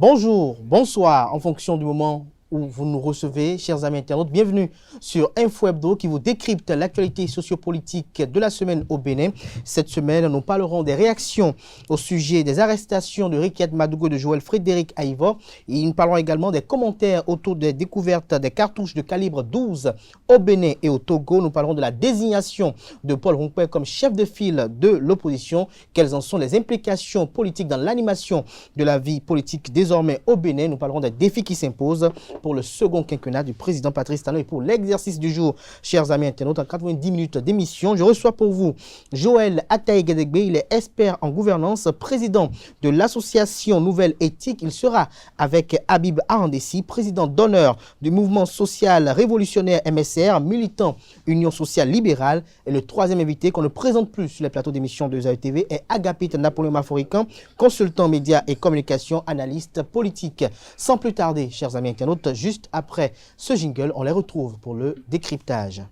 Bonjour, bonsoir, en fonction du moment où vous nous recevez, chers amis internautes. Bienvenue sur Info Hebdo qui vous décrypte l'actualité sociopolitique de la semaine au Bénin. Cette semaine, nous parlerons des réactions au sujet des arrestations de Rikiat Madougou et de Joël Frédéric Aïvo. Et nous parlerons également des commentaires autour des découvertes des cartouches de calibre 12 au Bénin et au Togo. Nous parlerons de la désignation de Paul Rompouet comme chef de file de l'opposition. Quelles en sont les implications politiques dans l'animation de la vie politique désormais au Bénin? Nous parlerons des défis qui s'imposent pour le second quinquennat du président Patrice Talon et pour l'exercice du jour, chers amis internautes, en 90 minutes d'émission. Je reçois pour vous Joël Ataï-Guédégbé, il est expert en gouvernance, président de l'association Nouvelle Éthique. Il sera avec Habib Arandessi, président d'honneur du mouvement social révolutionnaire MSR, militant Union sociale libérale. Et le troisième invité qu'on ne présente plus sur les plateaux d'émission de ZAE-TV est Agapit Napoléon Maforican, consultant médias et communication, analyste politique. Sans plus tarder, chers amis internautes, juste après ce jingle, on les retrouve pour le décryptage.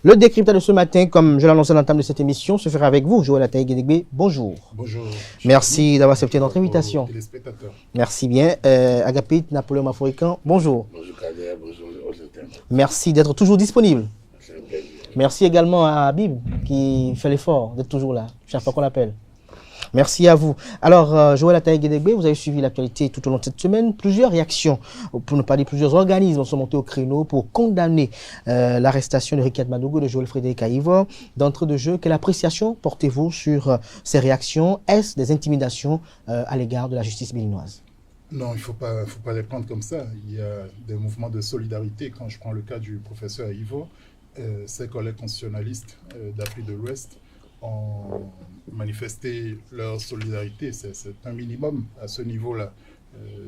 Le décryptage de ce matin, comme je l'annonçais à l'entame de cette émission, se fera avec vous, Joël Ataï-Guédégbé. Bonjour. Bonjour. Merci d'avoir accepté notre invitation. Téléspectateurs. Merci bien. Agapit Napoléon Maforican, bonjour. Bonjour Kader, bonjour aux internautes. Merci d'être toujours disponible. C'est un plaisir. Merci également à Habib qui fait l'effort d'être toujours là, chaque fois qu'on l'appelle. Merci à vous. Alors, Joël Ataï-Guédégbé, vous avez suivi l'actualité tout au long de cette semaine. Plusieurs réactions, pour ne pas dire plusieurs organismes, sont montés au créneau pour condamner l'arrestation de Rikiat Madougou et de Joël Frédéric Aïvo. D'entrée de jeu, quelle appréciation portez-vous sur ces réactions? Est-ce des intimidations à l'égard de la justice béninoise? Non, il ne faut pas les prendre comme ça. Il y a des mouvements de solidarité. Quand je prends le cas du professeur Aïvo, ses collègues constitutionnalistes d'Afrique de l'Ouest ont manifesté leur solidarité. C'est un minimum à ce niveau-là,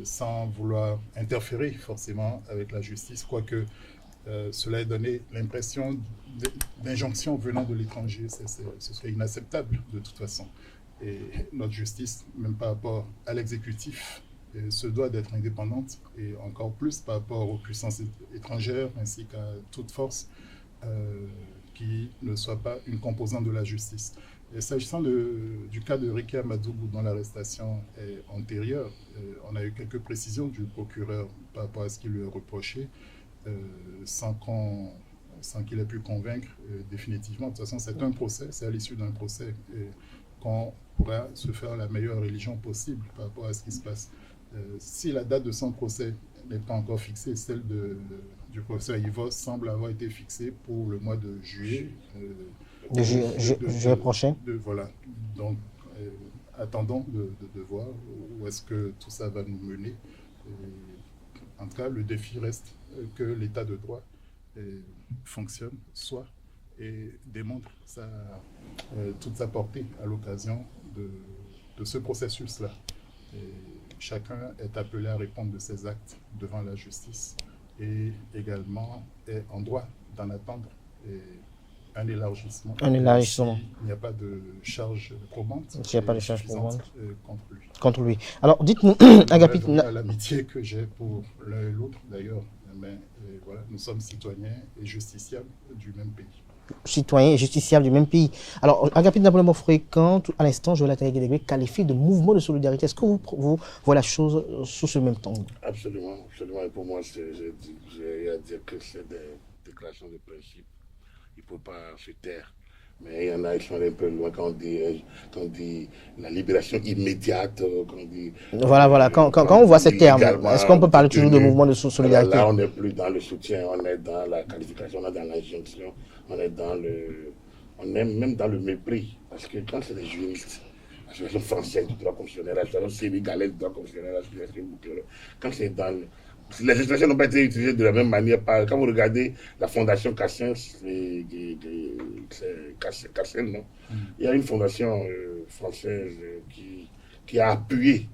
sans vouloir interférer forcément avec la justice, quoique cela ait donné l'impression d'injonction venant de l'étranger. Ce serait inacceptable de toute façon. Et notre justice, même par rapport à l'exécutif, se doit d'être indépendante, et encore plus par rapport aux puissances étrangères ainsi qu'à toute force qui ne soit pas une composante de la justice. Et s'agissant du cas de Rikiat Madougou, dont l'arrestation est antérieure, on a eu quelques précisions du procureur par rapport à ce qui lui est reproché, sans qu'il ait pu convaincre définitivement. De toute façon, c'est un procès, c'est à l'issue d'un procès qu'on pourra se faire la meilleure religion possible par rapport à ce qui se passe. Si la date de son procès n'est pas encore fixée, celle du professeur Aïvo semble avoir été fixée pour le mois de juillet. Juillet prochain. Voilà. Donc, attendons de voir où est-ce que tout ça va nous mener. En tout cas, le défi reste que l'état de droit fonctionne, soit, et démontre toute sa portée à l'occasion de ce processus-là. Chacun est appelé à répondre de ses actes devant la justice et également est en droit d'en attendre un élargissement. Un élargissement. Il n'y a pas de charge probante. Il n'y a pas de charge probante contre lui. Alors, dites-nous, Agapit. L'amitié que j'ai pour l'un et l'autre, d'ailleurs, mais voilà, nous sommes citoyens et justiciables du même pays. Citoyens et justiciables du même pays. Alors, Agapit Napoléon Maforican, à l'instant, Joël Ataï-Guédégbé qualifie de mouvement de solidarité. Est-ce que vous voyez la chose sous ce même temps? Absolument, absolument. Et pour moi, j'ai à dire que c'est des déclarations de principe. Il ne faut pas se taire. Mais il y en a qui sont un peu loin quand on dit la libération immédiate. Quand on dit, voilà. Quand on voit ces termes, est-ce qu'on peut parler toujours de mouvement de solidarité? Là, on n'est plus dans le soutien, on est dans la qualification, on est dans l'injonction, on est même dans le mépris. Parce que quand c'est des juristes, l'association française du droit constitutionnel, l'association sénégalaise du droit constitutionnel, l'association bouclée, quand c'est dans les expressions n'ont pas été utilisées de la même manière. Quand vous regardez la fondation Cassien, Cassien, non? Il y a une fondation française qui a appuyé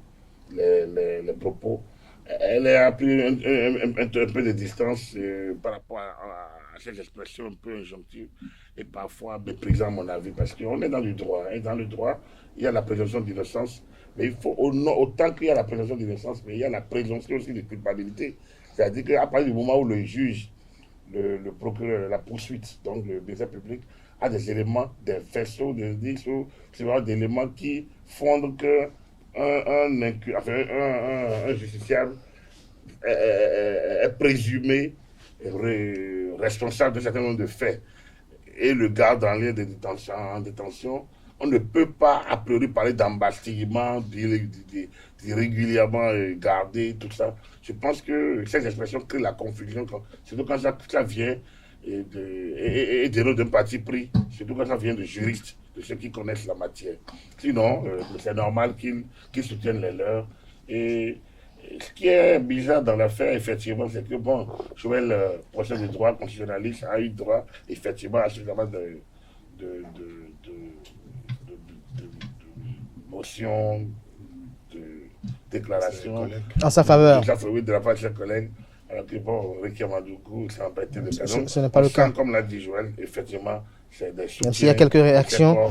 les propos. Elle a pris un peu de distance par rapport à ces expressions un peu injonctives et parfois méprisantes, à mon avis, parce qu'on est dans le droit. Et dans le droit, il y a la présomption d'innocence. Mais il faut, autant qu'il y a la présomption d'innocence, mais il y a la présomption aussi de culpabilité. C'est-à-dire qu'à partir du moment où le juge, le procureur, la poursuite, donc le ministère public, à des éléments, des faisceaux, des indices, ou d'éléments qui fondent que un justiciable est présumé responsable d'un certain nombre de faits et le garde en lieu de détention, en détention, on ne peut pas a priori parler d'embastillement, d'irrégulièrement gardé, tout ça. Je pense que ces expressions créent la confusion, surtout quand ça vient et dénote d'un parti pris, surtout quand ça vient de juristes, de ceux qui connaissent la matière. Sinon, c'est normal qu'ils soutiennent les leurs. Et ce qui est bizarre dans l'affaire, effectivement, c'est que, bon, Joël, professeur de droit constitutionnaliste, a eu droit, effectivement, à suffisamment de motions, de déclarations. En sa faveur. De la part de ses collègues. Alors que, bon, Ricky Amadougou, ça n'a pas été le cas. Ce n'est pas le cas. Comme l'a dit Joël, effectivement, c'est des soutiens. Même s'il y a quelques réactions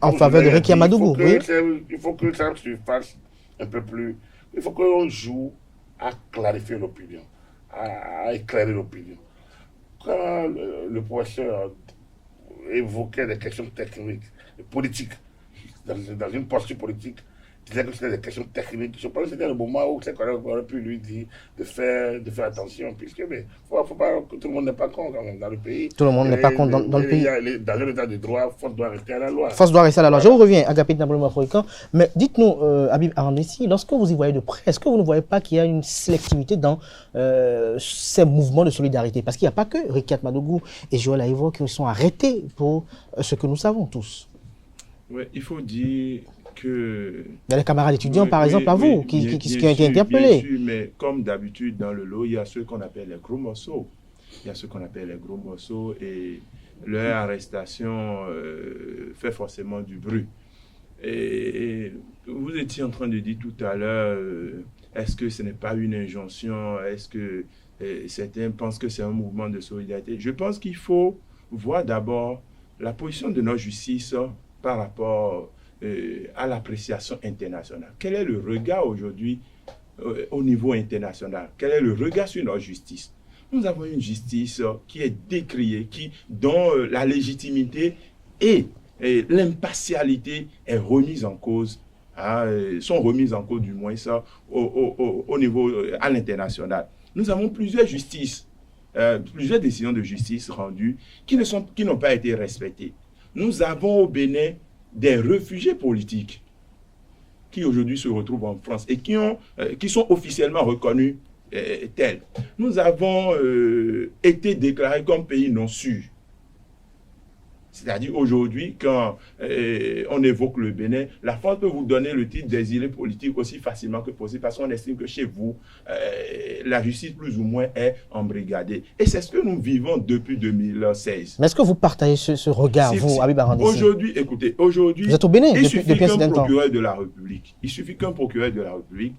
en faveur de Ricky Amadougou. Il faut que ça se fasse un peu plus. Il faut qu'on joue à clarifier l'opinion, à éclairer l'opinion. Quand le professeur évoquait des questions techniques, politiques, dans une posture politique, disait que c'était des questions techniques. Je pense que c'était le moment où ses collègues auraient pu lui dire de faire attention, puisque faut pas, tout le monde n'est pas con quand même dans le pays. Tout le monde n'est pas con dans le pays. Dans un état de droit, force doit rester à la loi. Force doit rester à la loi. Je vous reviens, Agapit Naboulou Afroikan, mais dites-nous, Habib Arandessi, lorsque vous y voyez de près, est-ce que vous ne voyez pas qu'il y a une sélectivité dans ces mouvements de solidarité? Parce qu'il n'y a pas que Ricky Amadougou et Joël Aïvo qui sont arrêtés pour ce que nous savons tous. Oui, il faut dire que... Il y a les camarades étudiants, par exemple, à vous, qui ont été interpellés. Bien sûr, mais comme d'habitude, dans le lot, il y a ceux qu'on appelle les gros morceaux. Il y a ceux qu'on appelle les gros morceaux et leur arrestation fait forcément du bruit. Et vous étiez en train de dire tout à l'heure, est-ce que ce n'est pas une injonction? Est-ce que certains pensent que c'est un mouvement de solidarité? Je pense qu'il faut voir d'abord la position de notre justice par rapport à l'appréciation internationale. Quel est le regard aujourd'hui au niveau international? Quel est le regard sur notre justice? Nous avons une justice qui est décriée, dont la légitimité et l'impartialité est remise en cause, sont remises en cause du moins ça, au niveau à l'international. Nous avons plusieurs justices, plusieurs décisions de justice rendues qui n'ont pas été respectées. Nous avons au Bénin des réfugiés politiques qui aujourd'hui se retrouvent en France et qui sont officiellement reconnus tels. Nous avons été déclarés comme pays non sûr. C'est-à-dire aujourd'hui, quand on évoque le Bénin, la France peut vous donner le titre d'exilé politique aussi facilement que possible parce qu'on estime que chez vous, la justice plus ou moins est embrigadée. Et c'est ce que nous vivons depuis 2016. Mais est-ce que vous partagez ce regard, vous, Habib Arandessi? Aujourd'hui, écoutez, aujourd'hui, vous êtes au Bénin il suffit qu'un procureur de la République,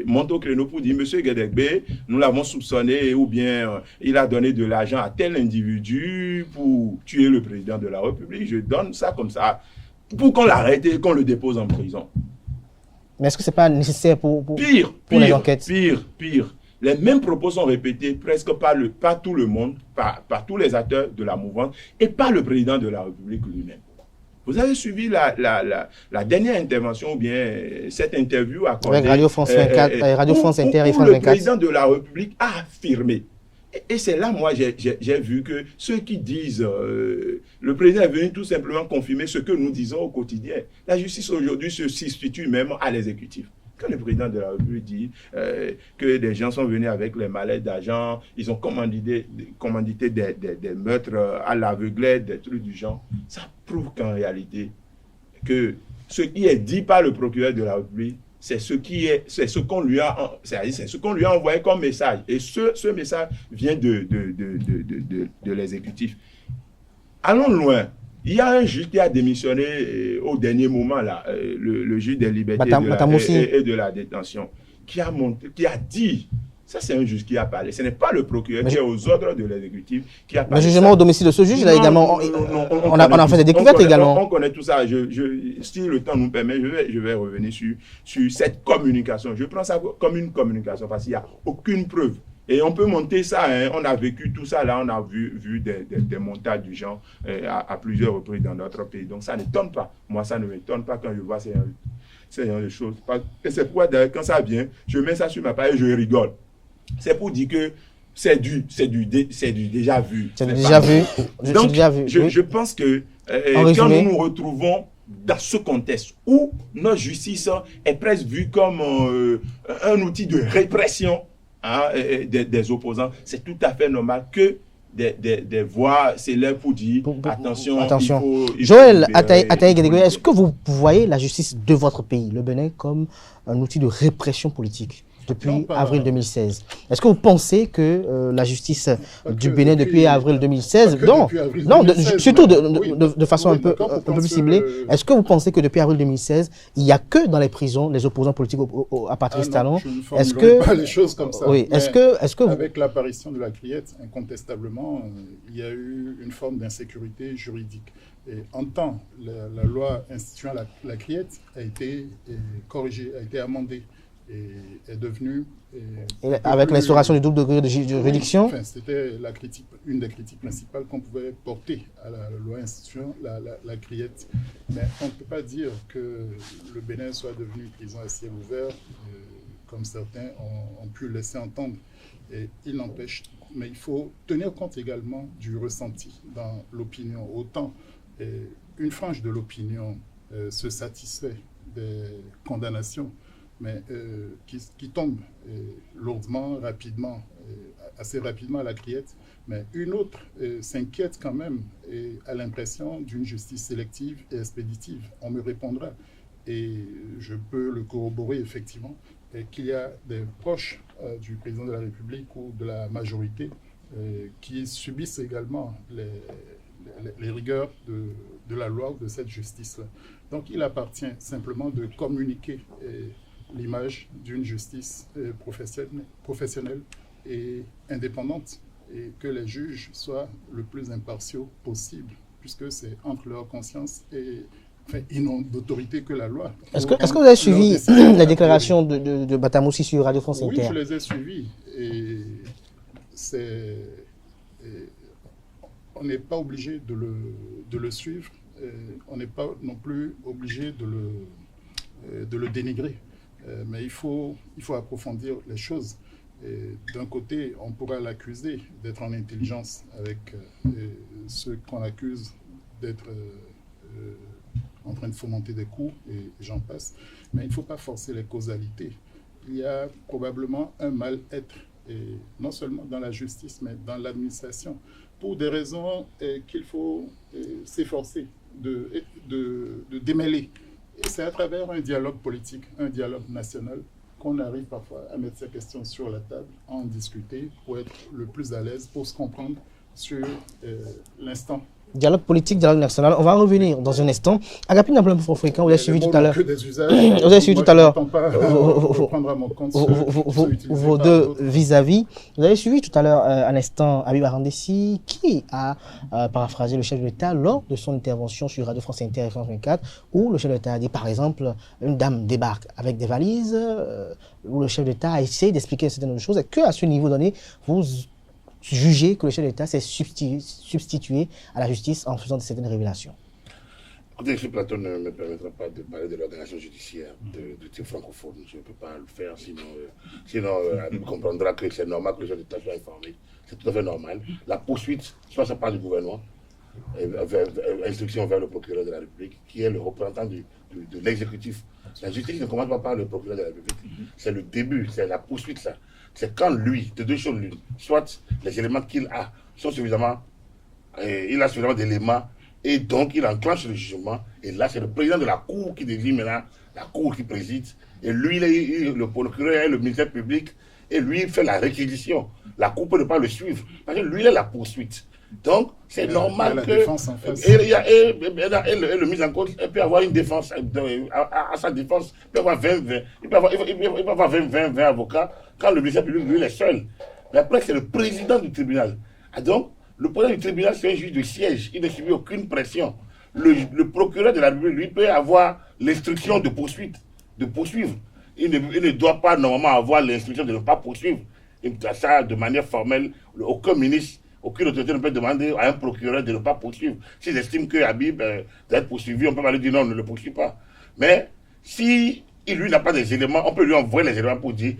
monte au créneau pour dire, Monsieur Guédégbé, nous l'avons soupçonné ou bien il a donné de l'argent à tel individu pour tuer le président de la République, je donne ça comme ça, pour qu'on l'arrête et qu'on le dépose en prison. Mais est-ce que ce n'est pas nécessaire pour les enquêtes? Pire. Les mêmes propos sont répétés presque par tout le monde, par tous les acteurs de la mouvance et par le président de la République lui-même. Vous avez suivi la dernière intervention ou bien cette interview accordée avec Radio France 24, Radio France Inter et France 24. Le président de la République a affirmé. Et c'est là, moi, j'ai vu que ceux qui disent le président est venu tout simplement confirmer ce que nous disons au quotidien. La justice aujourd'hui se substitue même à l'exécutif. Quand le président de la République dit que des gens sont venus avec les mallettes d'argent, ils ont commandité des meurtres à l'aveuglette, des trucs du genre, ça prouve qu'en réalité, que ce qui est dit par le procureur de la République, c'est ce qu'on lui a envoyé comme message. Et ce message vient de l'exécutif. Allons loin. Il y a un juge qui a démissionné au dernier moment, là, le juge des libertés et de la détention, qui a dit, ça c'est un juge qui a parlé, ce n'est pas le procureur qui est aux ordres de l'exécutif qui a parlé. Le jugement au domicile de ce juge, là également, on a fait des découvertes également. On connaît tout ça, si le temps nous permet, je vais revenir sur cette communication. Je prends ça comme une communication parce qu'il n'y a aucune preuve. Et on peut monter ça, hein. On a vécu tout ça, là, on a vu des montages du genre à plusieurs reprises dans notre pays. Donc ça n'étonne pas. Moi, ça ne m'étonne pas quand je vois ces genre de choses. Et c'est pourquoi, d'ailleurs, quand ça vient, je mets ça sur ma page et je rigole. C'est pour dire que c'est du déjà vu. C'est déjà vu. Donc, déjà vu. Je pense que quand nous nous retrouvons dans ce contexte où notre justice est presque vue comme un outil de répression, hein, des opposants, c'est tout à fait normal que des voix s'élèvent pour dire attention. Joël Ataï-Guédégué, est-ce que vous voyez la justice de votre pays, le Bénin, comme un outil de répression politique depuis avril 2016? Est-ce que vous pensez que la justice du Bénin depuis avril 2016, surtout de façon un peu plus ciblée, est-ce que vous pensez que depuis avril 2016, il n'y a que dans les prisons les opposants politiques à Patrice Talon? Est-ce que pas les choses comme ça? Oui. Est-ce que avec l'apparition de la Criette, incontestablement, il y a eu une forme d'insécurité juridique. Et en temps, la loi instituant la Criette a été corrigée, a été amendée. Et est devenu... avec l'instauration du double degré de juridiction? Enfin, c'était une des critiques principales qu'on pouvait porter à la loi instituant la Criette. Mais on ne peut pas dire que le Bénin soit devenu une prison à ciel ouvert, comme certains ont pu le laisser entendre. Et il n'empêche, mais il faut tenir compte également du ressenti dans l'opinion. Autant une frange de l'opinion se satisfait des condamnations, mais qui tombe lourdement, rapidement, assez rapidement à la Criette. Mais une autre s'inquiète quand même et a l'impression d'une justice sélective et expéditive. On me répondra, et je peux le corroborer effectivement, qu'il y a des proches du président de la République ou de la majorité qui subissent également les rigueurs de la loi ou de cette justice-là. Donc il appartient simplement de communiquer l'image d'une justice professionnelle et indépendante, et que les juges soient le plus impartiaux possible, puisque c'est entre leur conscience et ils n'ont d'autorité que la loi. Est-ce que vous avez suivi la déclaration de Batamoussi sur Radio France Inter? Oui, je les ai suivis. Et on n'est pas obligé de le suivre. On n'est pas non plus obligé de le dénigrer. Mais il faut approfondir les choses. D'un côté, on pourra l'accuser d'être en intelligence avec ceux qu'on accuse d'être en train de fomenter des coups, et j'en passe. Mais il ne faut pas forcer les causalités. Il y a probablement un mal-être, non seulement dans la justice, mais dans l'administration, pour des raisons qu'il faut s'efforcer de démêler. Et c'est à travers un dialogue politique, un dialogue national, qu'on arrive parfois à mettre ces questions sur la table, à en discuter, pour être le plus à l'aise, pour se comprendre sur l'instant. Dialogue politique, dialogue national. On va revenir dans un instant. Agapine Namplin Fréquent, vous avez suivi tout à l'heure. Vous avez suivi tout à l'heure vos deux vis-à-vis. Vous avez suivi tout à l'heure à l'instant Habib Arandessi, qui a paraphrasé le chef de l'État lors de son intervention sur Radio France Inter et France 24, où le chef de l'État a dit par exemple, une dame débarque avec des valises, où le chef de l'État a essayé d'expliquer certaines choses, et qu'à ce niveau donné, vous jugez que le chef de l'État s'est substitué à la justice en faisant certaines révélations? Écoutez, ce plateau ne me permettra pas de parler de l'organisation judiciaire de type francophone. Je ne peux pas le faire, sinon on comprendra que c'est normal que le chef de l'État soit informé. C'est tout à fait normal. La poursuite, soit ça part du gouvernement, instruction vers le procureur de la République, qui est le représentant de l'exécutif. La justice ne commence pas par le procureur de la République. C'est le début, c'est la poursuite, ça. C'est quand lui, de deux choses l'une, soit les éléments qu'il a sont suffisamment, il a suffisamment d'éléments, et donc il enclenche le jugement, et là c'est le président de la Cour qui désigne maintenant, la Cour qui préside, et lui, le procureur est le ministère public, et lui il fait la réquisition. La Cour peut ne pas le suivre, parce que lui il est la poursuite. Donc, c'est normal que... le mise en cause peut avoir une défense, à sa défense, il peut avoir 20 avocats, quand le ministère public, lui, il est seul. Mais après, c'est le président du tribunal. Donc, le président du tribunal, c'est un juge de siège, il ne subit aucune pression. Le procureur de la République, lui, peut avoir l'instruction de poursuivre. Il ne doit pas normalement avoir l'instruction de ne pas poursuivre. Ça, de manière formelle, aucun ministre, aucune autorité ne peut demander à un procureur de ne pas poursuivre. S'ils estiment que Habib doit être poursuivi, on peut pas lui dire non, ne le poursuit pas. Mais si lui n'a pas des éléments, on peut lui envoyer les éléments pour dire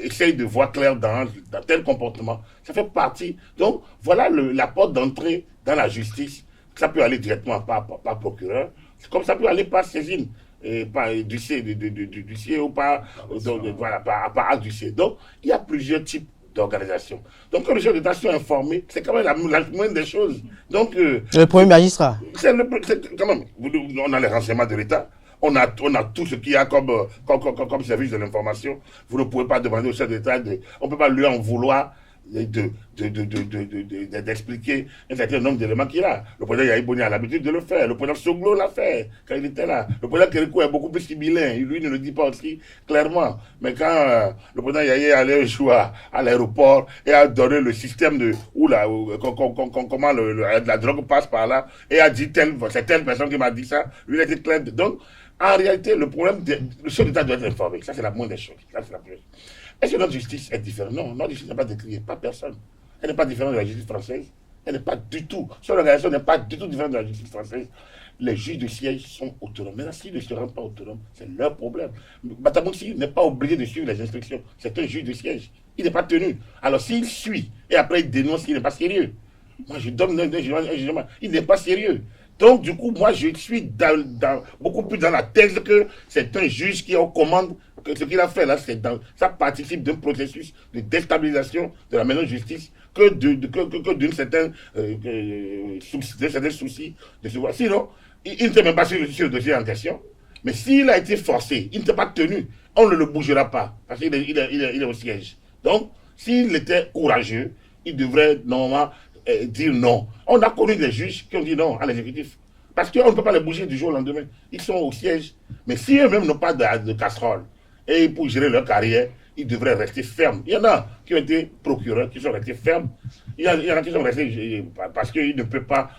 essaye de voir clair dans tel comportement. Ça fait partie. Donc, voilà la porte d'entrée dans la justice. Ça peut aller directement par procureur, comme ça peut aller par saisine, par huissier ou par acte d'huissier. Donc, il y a plusieurs types d'organisations. Donc, quand les gens d'État sont informés, c'est quand même la moindre des choses. Donc, le premier magistrat. Quand même, on a les renseignements de l'État. On a tout ce qu'il y a comme service de l'information. Vous ne pouvez pas demander au chef d'État, on ne peut pas lui en vouloir d'expliquer un certain nombre d'éléments qu'il a. Le président Yahi Boni a l'habitude de le faire. Le président Soglo l'a fait quand il était là. Le président Kérékou est beaucoup plus sibyllin. Lui ne le dit pas aussi clairement. Mais quand le président Yahi allait jouer à l'aéroport et a donné le système de comment la drogue passe par là et a dit c'est telle personne qui m'a dit ça, lui il a été clair. Donc, en réalité, le problème, le chef d'État doit être informé. Ça, c'est la moindre des choses. Ça, c'est la première. Est-ce que notre justice est différente? Non, notre justice n'est pas décriée par personne. Elle n'est pas différente de la justice française. Elle n'est pas du tout. Son organisation n'est pas du tout différente de la justice française. Les juges de siège sont autonomes. Maintenant, s'ils ne se rendent pas autonomes, c'est leur problème. Batamoussi n'est pas obligé de suivre les instructions. C'est un juge de siège. Il n'est pas tenu. Alors, s'il suit et après il dénonce, il n'est pas sérieux. Moi, je donne un jugement. Il n'est pas sérieux. Donc, du coup, moi, je suis beaucoup plus dans la thèse que c'est un juge qui est aux commandes. Que ce qu'il a fait là, ça participe d'un processus de déstabilisation de la maison de justice que d'un certain souci de se voir. Sinon, il ne s'est même pas sur le dossier en question. Mais s'il a été forcé, il ne s'est pas tenu, on ne le bougera pas parce qu'il est au siège. Donc, s'il était courageux, il devrait normalement dire non. On a connu des juges qui ont dit non à l'exécutif. Parce qu'on ne peut pas les bouger du jour au lendemain. Ils sont au siège. Mais si eux-mêmes n'ont pas de casserole, et pour gérer leur carrière, ils devraient rester fermes. Il y en a qui ont été procureurs, qui sont restés fermes. Il y en a qui sont restés parce qu'ils ne peuvent pas,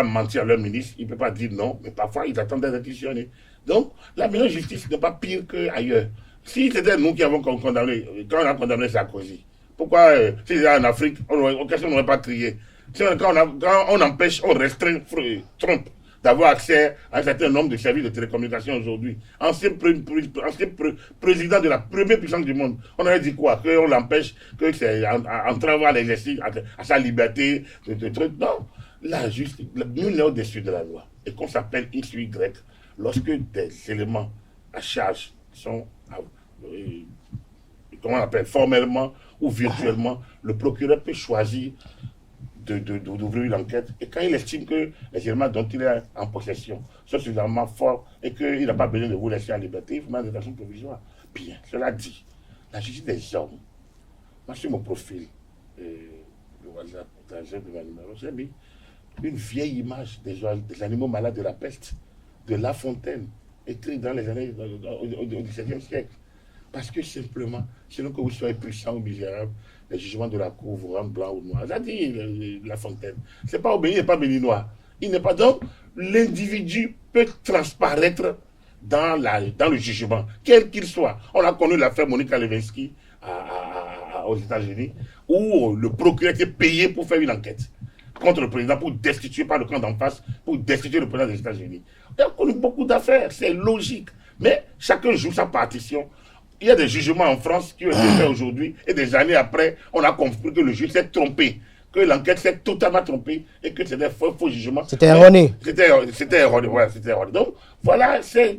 mentir à leur ministre, ils ne peuvent pas dire non, mais parfois ils attendent d'être auditionnés. Donc, la meilleure justice n'est pas pire qu'ailleurs. Si c'était nous qui avons condamné, quand on a condamné Sarkozy, pourquoi, si c'était en Afrique, on n'aurait pas crié. Quand on empêche, on restreint Trump d'avoir accès à un certain nombre de services de télécommunications aujourd'hui. Ancien président de la première puissance du monde. On aurait dit quoi? Qu'on l'empêche, que c'est entravant à l'exercice, à sa liberté, de trucs. Non. La justice, nul n'est au-dessus de la loi. Et qu'on s'appelle X ou Y, lorsque des éléments à charge sont, comment on appelle, formellement ou virtuellement, le procureur peut choisir d'ouvrir une enquête, et quand il estime que les éléments dont il est en possession sont suffisamment forts et qu'il n'a pas besoin de vous laisser en liberté, il faut mettre en détention provisoire. Bien, cela dit, la justice des hommes, moi sur mon profil, le WhatsApp, de ma numéro, j'ai mis une vieille image des animaux malades de la peste, de La Fontaine, écrite dans les années au XVIIe siècle. Parce que simplement, selon que vous soyez puissant ou misérable, les jugements de la cour vous rendent blanc ou noir. Ça dit La Fontaine. C'est pas obéi, il n'est pas béninois. Il n'est pas donc. L'individu peut transparaître dans le jugement, quel qu'il soit. On a connu l'affaire Monica Lewinsky aux États-Unis, où le procureur était payé pour faire une enquête contre le président, pour destituer par le camp d'en face, pour destituer le président des États-Unis. On a connu beaucoup d'affaires, c'est logique. Mais chacun joue sa partition. Il y a des jugements en France qui ont été faits aujourd'hui, et des années après, on a compris que le juge s'est trompé, que l'enquête s'est totalement trompée, et que c'était faux jugements. C'était erroné. C'était erroné, ouais, c'était erroné. Donc, voilà, c'est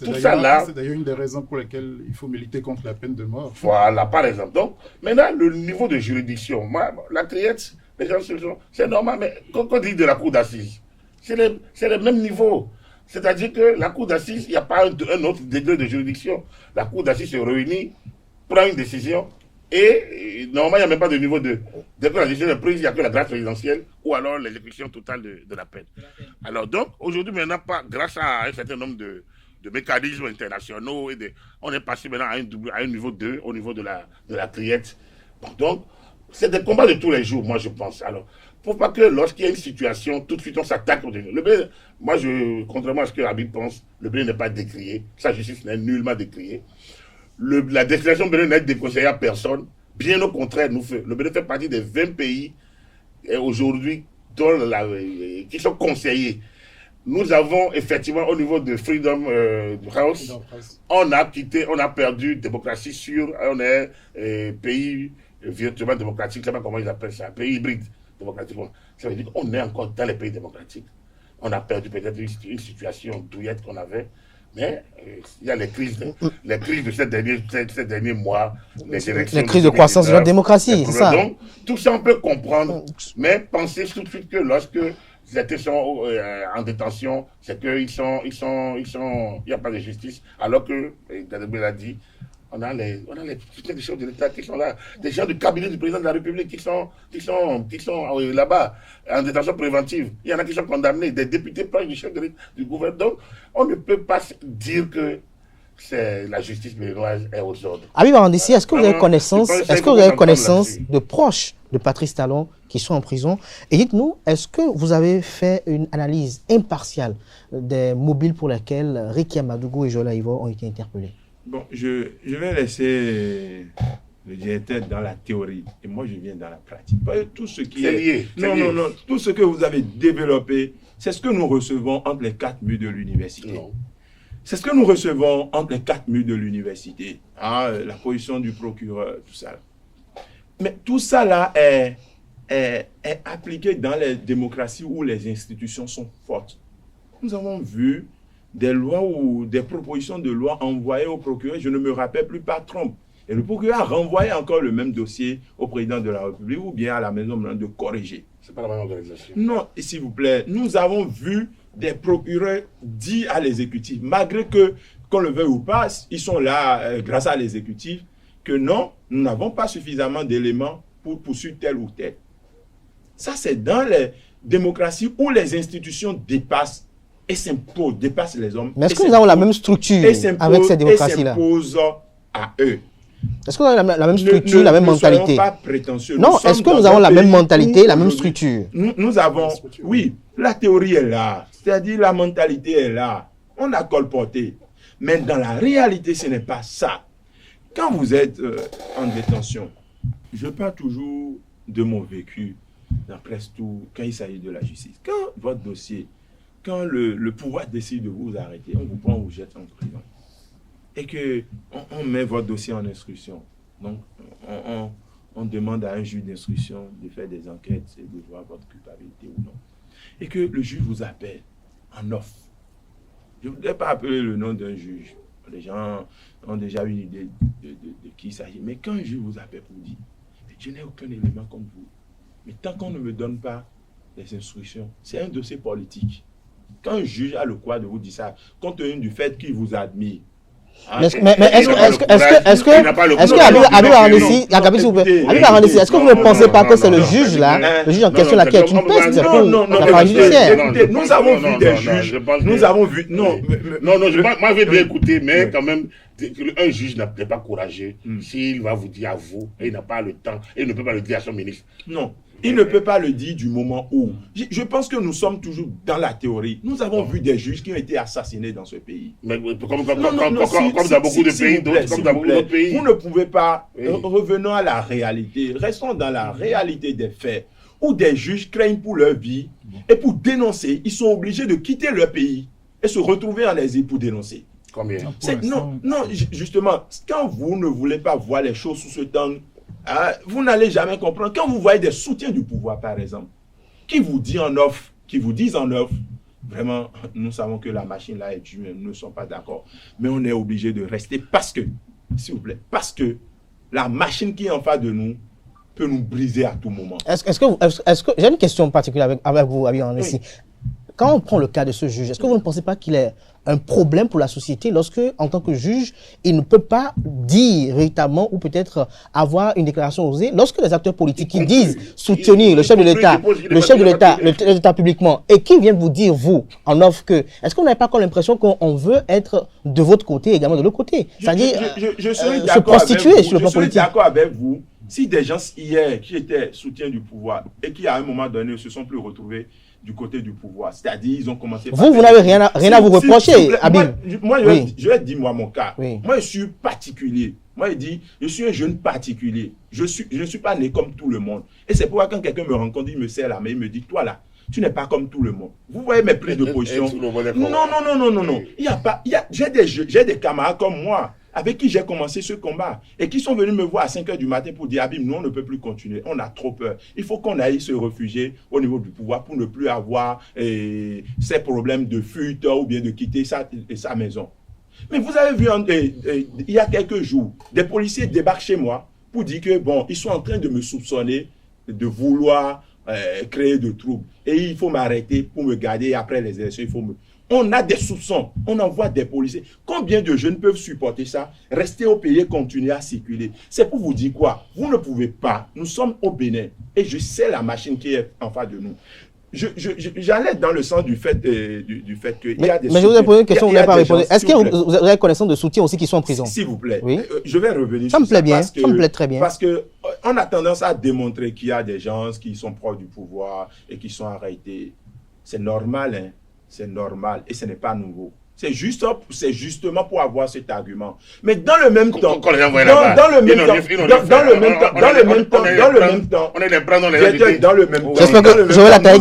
tout ça là. C'est d'ailleurs une des raisons pour lesquelles il faut militer contre la peine de mort. Voilà, par exemple. Donc, maintenant, le niveau de juridiction, moi, la criette, les gens se sont, c'est normal, mais quand on dit de la cour d'assises, c'est le même niveau. C'est-à-dire que la cour d'assises, il n'y a pas un autre degré de juridiction. La cour d'assises se réunit, prend une décision, et normalement, il n'y a même pas de niveau 2. Dès que la décision est prise, il n'y a que la grâce présidentielle ou alors l'exécution totale de la peine. Alors donc, aujourd'hui, maintenant, grâce à un certain nombre de mécanismes internationaux, on est passé maintenant à un niveau 2, au niveau de la criette. Bon, donc, c'est des combats de tous les jours, moi, je pense. Alors, il ne faut pas que lorsqu'il y a une situation, tout de suite on s'attaque au Bénin. Le Bénin, moi, contrairement à ce que Habib pense, le Bénin n'est pas décrié. Sa justice n'est nullement décriée. La destination Bénin n'est déconseillée à personne. Bien au contraire, le Bénin fait partie des 20 pays aujourd'hui qui sont conseillés. Nous avons effectivement au niveau de Freedom House, on a perdu démocratie sûre, on est pays virtuellement démocratique, je ne sais pas comment ils appellent ça, pays hybride démocratique. Ça veut dire qu'on est encore dans les pays démocratiques. On a perdu peut-être une situation douillette qu'on avait. Mais il y a les crises de ces derniers mois, les élections. Les crises de croissance de la démocratie, c'est ça. Donc, tout ça, on peut comprendre. Mais pensez tout de suite que lorsque les états sont en détention, c'est qu'il n'y a pas de justice. Alors que, Gadebé l'a dit, on a les chefs de l'État qui sont là, des gens du cabinet du président de la République qui sont là-bas, en détention préventive. Il y en a qui sont condamnés, des députés proches du chef du gouvernement. Donc, on ne peut pas dire que la justice béninoise est aux ordres. Habib Arandissi, est-ce que vous avez connaissance de proches de Patrice Talon qui sont en prison? Et dites-nous, est-ce que vous avez fait une analyse impartiale des mobiles pour lesquels Ricky Amadougou et Joël Aïvo ont été interpellés? Bon, je vais laisser le directeur dans la théorie et moi je viens dans la pratique. Tout ce qui est lié. Non, tout ce que vous avez développé, c'est ce que nous recevons entre les 4 murs de l'université. C'est ce que nous recevons entre les 4 murs de l'université. La position du procureur, tout ça. Mais tout ça là est appliqué dans les démocraties où les institutions sont fortes. Nous avons vu des lois ou des propositions de loi envoyées au procureur, je ne me rappelle plus, par Trump. Et le procureur a renvoyé encore le même dossier au président de la République ou bien à la Maison Blanche de corriger. C'est pas la même organisation. Non, s'il vous plaît, nous avons vu des procureurs dire à l'exécutif, malgré que, qu'on le veuille ou pas, ils sont là grâce à l'exécutif, que non, nous n'avons pas suffisamment d'éléments pour poursuivre tel ou tel. Ça, c'est dans les démocraties où les institutions dépassent et s'imposent, dépassent les hommes. Mais est-ce que nous avons la même structure avec ces démocraties-là? Et s'imposent à eux. Est-ce qu'on a la même structure, la même mentalité? Ne soyons pas prétentieux. Non, est-ce que nous avons la même mentalité, la même structure? Nous avons, oui, la théorie est là, c'est-à-dire la mentalité est là. On a colporté. Mais dans la réalité, ce n'est pas ça. Quand vous êtes en détention, je parle toujours de mon vécu dans presque tout, quand il s'agit de la justice. Quand votre dossier, quand le pouvoir décide de vous arrêter, on vous prend, on vous jette en prison. Et qu'on met votre dossier en instruction. Donc, on demande à un juge d'instruction de faire des enquêtes et de voir votre culpabilité ou non. Et que le juge vous appelle en offre. Je ne voudrais pas appeler le nom d'un juge. Les gens ont déjà une idée de qui il s'agit. Mais quand un juge vous appelle pour dire, je n'ai aucun élément contre vous. Mais tant qu'on ne me donne pas les instructions, c'est un dossier politique. Quand un juge a le droit de vous dire ça, compte tenu du fait qu'il vous admire. Est-ce que vous ne pensez pas que c'est le juge là, le juge en question là qui est une peste pour l'appareil judiciaire? Nous avons vu des juges, nous avons vu, non, moi je vais bien écouter, mais quand même, un juge n'est pas courageux s'il va vous dire à vous, et il n'a pas le temps, et il ne peut pas le dire à son ministre. Non. Il ne peut pas le dire du moment où. Je pense que nous sommes toujours dans la théorie. Nous avons vu des juges qui ont été assassinés dans ce pays. Mais comme dans beaucoup de pays, comme dans beaucoup d'autres pays. Vous ne pouvez pas. Revenons à la réalité. Restons dans la réalité des faits. Où des juges craignent pour leur vie. Et pour dénoncer, ils sont obligés de quitter leur pays et se retrouver en exil pour dénoncer. Combien? Non, justement, quand vous ne voulez pas voir les choses sous ce temps, vous n'allez jamais comprendre. Quand vous voyez des soutiens du pouvoir, par exemple, qui vous disent en offre, vraiment, nous savons que la machine là est due, nous ne sommes pas d'accord. Mais on est obligé de rester parce que, s'il vous plaît, parce que la machine qui est en face de nous peut nous briser à tout moment. Est-ce que j'ai une question particulière avec vous, Habib Arandissi. Quand on prend le cas de ce juge, est-ce que vous ne pensez pas qu'il est un problème pour la société lorsque, en tant que juge, il ne peut pas dire véritablement ou peut-être avoir une déclaration osée lorsque les acteurs politiques qui disent soutenir le chef de l'État publiquement et qui viennent vous dire, vous, en offre que, est-ce qu'on n'a pas encore l'impression qu'on veut être de votre côté également de l'autre côté? C'est-à-dire se prostituer sur le plan politique. Je suis d'accord avec vous. Si des gens hier qui étaient soutiens du pouvoir et qui à un moment donné ne se sont plus retrouvés du côté du pouvoir, c'est-à-dire ils ont commencé. Vous n'avez rien à vous reprocher, Habib. Moi, je vais dire moi mon cas. Oui. Moi, je suis particulier. Moi, il dit, je suis un jeune particulier. Je ne suis pas né comme tout le monde. Et c'est pourquoi quand quelqu'un me rencontre, il me serre la main, il me dit, toi là, tu n'es pas comme tout le monde. Vous voyez mes prises de position? Non. J'ai des camarades comme moi, avec qui j'ai commencé ce combat, et qui sont venus me voir à 5 h du matin pour dire, Habib, nous, on ne peut plus continuer, on a trop peur. Il faut qu'on aille se réfugier au niveau du pouvoir pour ne plus avoir ces problèmes de fuite ou bien de quitter sa maison. Mais vous avez vu, il y a quelques jours, des policiers débarquent chez moi pour dire que, bon, ils sont en train de me soupçonner de vouloir créer de troubles. Et il faut m'arrêter pour me garder après les élections. On a des soupçons, on envoie des policiers. Combien de jeunes peuvent supporter ça? Rester au pays et continuer à circuler. C'est pour vous dire quoi? Vous ne pouvez pas. Nous sommes au Bénin et je sais la machine qui est en face de nous. J'allais dans le sens du fait qu'il y a des soutiens. Mais je vous ai posé une question, vous n'avez pas répondu. Est-ce que vous avez connaissance de soutiens aussi qui sont en prison? S'il vous plaît. Oui. Je vais revenir ça. Ça me plaît bien, ça me plaît très bien. Parce qu'on a tendance à démontrer qu'il y a des gens qui sont proches du pouvoir et qui sont arrêtés. C'est normal, hein. C'est normal et ce n'est pas nouveau. C'est justement pour avoir cet argument. Mais dans le même temps, j'espère que Joël Ataï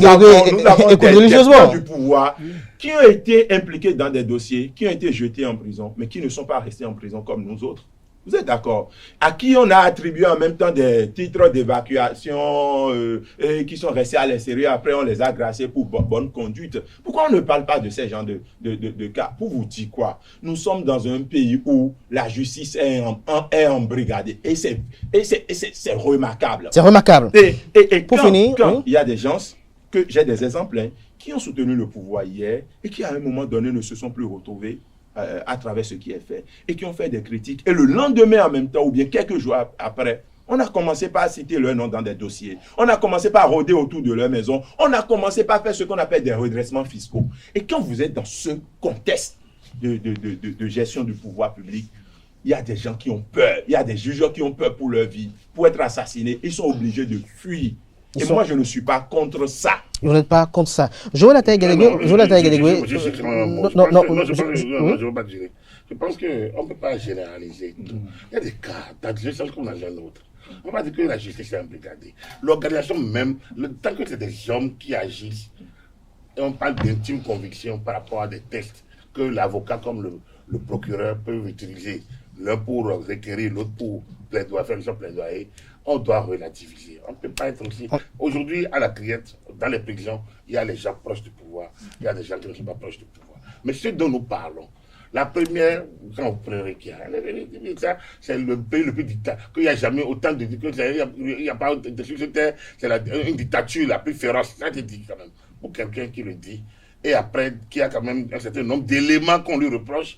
écoute religieusement. Du pouvoir qui ont été impliqués dans des dossiers, qui ont été jetés en prison, mais qui ne sont pas restés en prison comme nous autres. Vous êtes d'accord? À qui on a attribué en même temps des titres d'évacuation qui sont restés à l'extérieur, après on les a graciés pour bonne conduite. Pourquoi on ne parle pas de ces genres de cas? Pour vous dire quoi? Nous sommes dans un pays où la justice est embrigadée. Et c'est remarquable. C'est remarquable. Et pour finir, quand il y a des gens, que j'ai des exemples, hein, qui ont soutenu le pouvoir hier et qui à un moment donné ne se sont plus retrouvés à travers ce qui est fait, et qui ont fait des critiques. Et le lendemain en même temps, ou bien quelques jours après, on a commencé par citer leur nom dans des dossiers. On a commencé par rôder autour de leur maison. On a commencé par faire ce qu'on appelle des redressements fiscaux. Et quand vous êtes dans ce contexte de gestion du pouvoir public, il y a des gens qui ont peur. Il y a des juges qui ont peur pour leur vie, pour être assassinés. Ils sont obligés de fuir. Et moi, je ne suis pas contre ça. Vous n'êtes pas contre ça. Joël Ataï Guédégué. Je ne veux pas dire. Je pense qu'on ne peut pas généraliser tout. Il y a des cas, dans des sens comme dans un autre. On ne peut pas dire que la justice est imbrigadée. L'organisation même, tant que c'est des hommes qui agissent, et on parle d'intime conviction par rapport à des textes que l'avocat comme le procureur peuvent utiliser, l'un pour requérir, l'autre pour faire son plaidoyer, on doit relativiser. On ne peut pas être aussi... Aujourd'hui, à la Criette, dans les prisons, il y a les gens proches du pouvoir, il y a des gens qui ne sont pas proches du pouvoir. Mais ce dont nous parlons, la première, quand vous prenez Rekia, c'est le pays le plus dictateur, qu'il n'y a jamais autant de dictateurs, il n'y a pas de c'est une dictature la plus féroce, ça te dit quand même, pour quelqu'un qui le dit, et après, qui a quand même un certain nombre d'éléments qu'on lui reproche,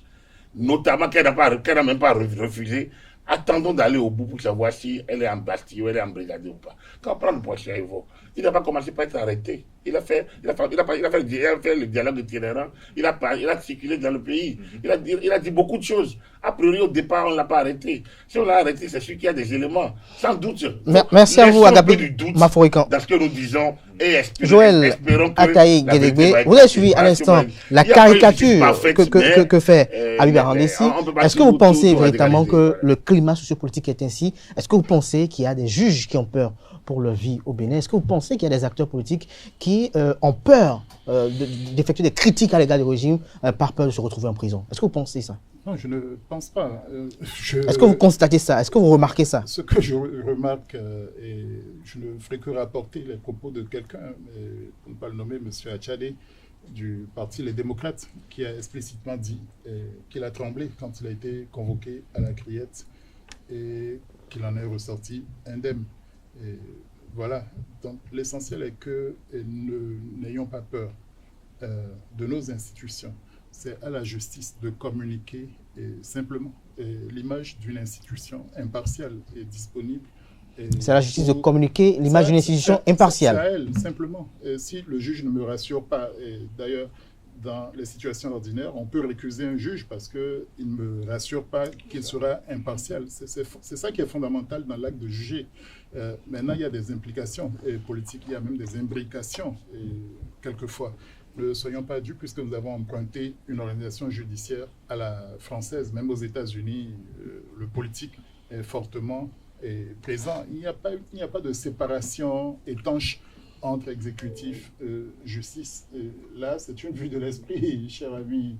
notamment qu'elle n'a même pas refusé. Attendons d'aller au bout pour savoir si elle est en Bastille ou elle est en brigade ou pas. Quand on prend le poisson Evo, il n'a pas commencé par être arrêté. Il a fait le dialogue itinérant. Il a circulé dans le pays. Il a dit beaucoup de choses. A priori, au départ, on ne l'a pas arrêté. Si on l'a arrêté, c'est sûr qu'il y a des éléments. Sans doute. Merci à vous, Agapi Maforikan. Dans ce que nous disons. Et Joël Ataï Guédégué, vous avez suivi à l'instant la caricature que fait Habib Arandessi. Est-ce que vous pensez véritablement que le climat sociopolitique est ainsi? Est-ce que vous pensez qu'il y a des juges qui ont peur pour leur vie au Bénin? Est-ce que vous pensez qu'il y a des acteurs politiques qui ont peur d'effectuer des critiques à l'égard du régime par peur de se retrouver en prison? Est-ce que vous pensez ça? Non, je ne pense pas. Est-ce que vous constatez ça? Est-ce que vous remarquez ça? Ce que je remarque, et je ne ferai que rapporter les propos de quelqu'un, pour ne pas le nommer, M. Achadé, du parti Les Démocrates, qui a explicitement dit qu'il a tremblé quand il a été convoqué à la Criette et qu'il en est ressorti indemne. Et voilà, donc l'essentiel est que n'ayons pas peur de nos institutions. C'est à la justice de communiquer simplement. L'image d'une institution impartiale est disponible. C'est à la justice de communiquer l'image d'une institution impartiale. C'est à elle, simplement. Si le juge ne me rassure pas, et d'ailleurs, dans les situations ordinaires, on peut récuser un juge parce qu'il ne me rassure pas qu'il sera impartial. C'est ça qui est fondamental dans l'acte de juger. Maintenant, il y a des implications politiques, il y a même des imbrications, quelquefois. ne soyons pas dupes puisque nous avons emprunté une organisation judiciaire à la française. Même aux États-Unis, le politique est fortement présent. Il n'y a pas de séparation étanche entre exécutif et justice. Là, c'est une vue de l'esprit, cher ami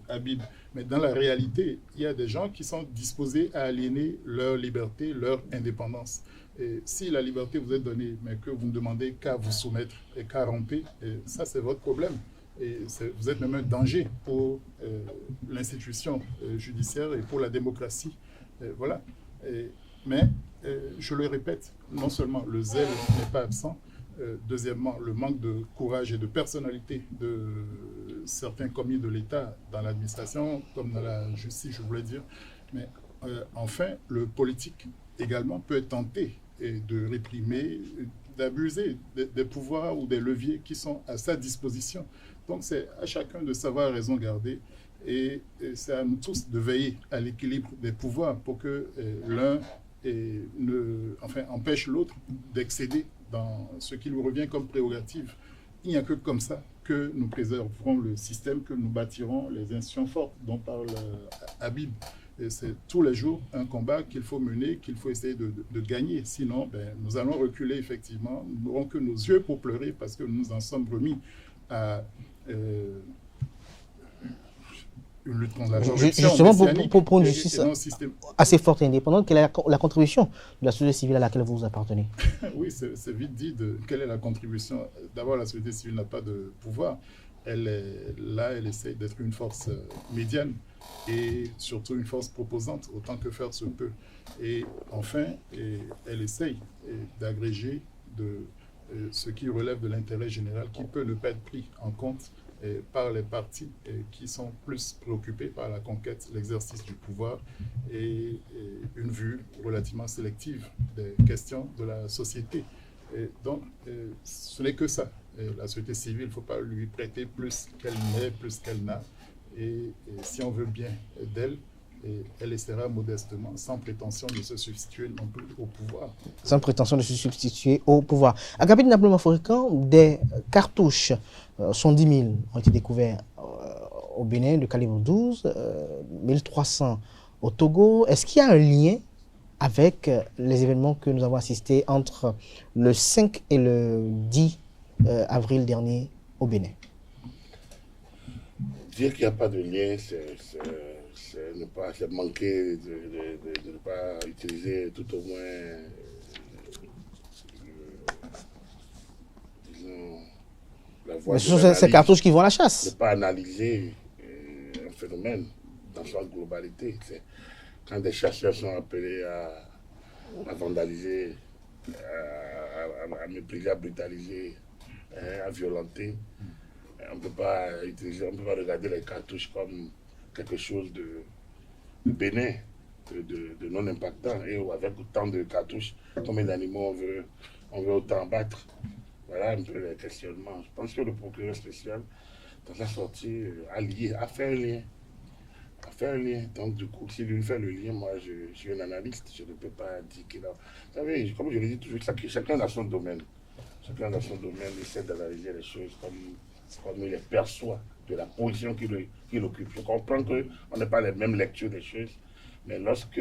Habib. Mais dans la réalité, il y a des gens qui sont disposés à aliéner leur liberté, leur indépendance. Et si la liberté vous est donnée, mais que vous ne demandez qu'à vous soumettre et qu'à ramper, ça c'est votre problème. Et vous êtes même un danger pour l'institution judiciaire et pour la démocratie. Voilà. Mais, je le répète, non seulement le zèle n'est pas absent, deuxièmement, le manque de courage et de personnalité de certains commis de l'État dans l'administration, comme dans la justice, je voulais dire. Mais enfin, le politique également peut être tenté de réprimer, d'abuser des pouvoirs ou des leviers qui sont à sa disposition. Donc c'est à chacun de savoir raison garder et c'est à nous tous de veiller à l'équilibre des pouvoirs pour que l'un empêche l'autre d'accéder dans ce qui lui revient comme prérogative. Il n'y a que comme ça que nous préserverons le système, que nous bâtirons les institutions fortes dont parle Habib. Et c'est tous les jours un combat qu'il faut mener, qu'il faut essayer de gagner. Sinon, nous allons reculer effectivement. Nous n'aurons que nos yeux pour pleurer parce que nous en sommes remis à une lutte contre la corruption. Justement, pour une justice assez forte et indépendante, quelle est la contribution de la société civile à laquelle vous appartenez? Oui, c'est vite dit. Quelle est la contribution? D'abord, la société civile n'a pas de pouvoir. Elle est là, elle essaie d'être une force médiane et surtout une force proposante, autant que faire se peut. Et enfin, elle essaye d'agréger ce qui relève de l'intérêt général, qui peut ne pas être pris en compte par les partis qui sont plus préoccupés par la conquête, l'exercice du pouvoir et une vue relativement sélective des questions de la société. Et donc, ce n'est que ça. Et la société civile, il ne faut pas lui prêter plus qu'elle n'est, plus qu'elle n'a. Et si on veut bien d'elle, elle essaiera modestement, sans prétention de se substituer non plus au pouvoir. Sans prétention de se substituer au pouvoir. À Capitale Napoléon Forican, des cartouches, 110 000 ont été découverts au Bénin de calibre 12, 1300 au Togo. Est-ce qu'il y a un lien avec les événements que nous avons assistés entre le 5 et le 10 avril dernier au Bénin? Dire qu'il n'y a pas de lien, c'est manquer de ne pas utiliser tout au moins, disons, la voie. Mais ce sont ces cartouches qui vont à la chasse. Ne pas analyser un phénomène dans sa globalité. Quand des chasseurs sont appelés à vandaliser, à mépriser, à brutaliser, à violenter, on ne peut pas regarder les cartouches comme quelque chose de bénin, de non impactant. Et avec autant de cartouches, combien d'animaux on veut autant battre? Voilà un peu les questionnements. Je pense que le procureur spécial, dans sa sortie, a fait un lien. Donc, du coup, si lui fait le lien, moi, je suis un analyste, je ne peux pas dire qu'il a... Vous savez, comme je le dis toujours, chacun dans son domaine. Chacun dans son domaine essaie d'analyser les choses comme il les perçoit, de la position qu'il occupe. Je comprends qu'on n'a pas les mêmes lectures des choses, mais lorsque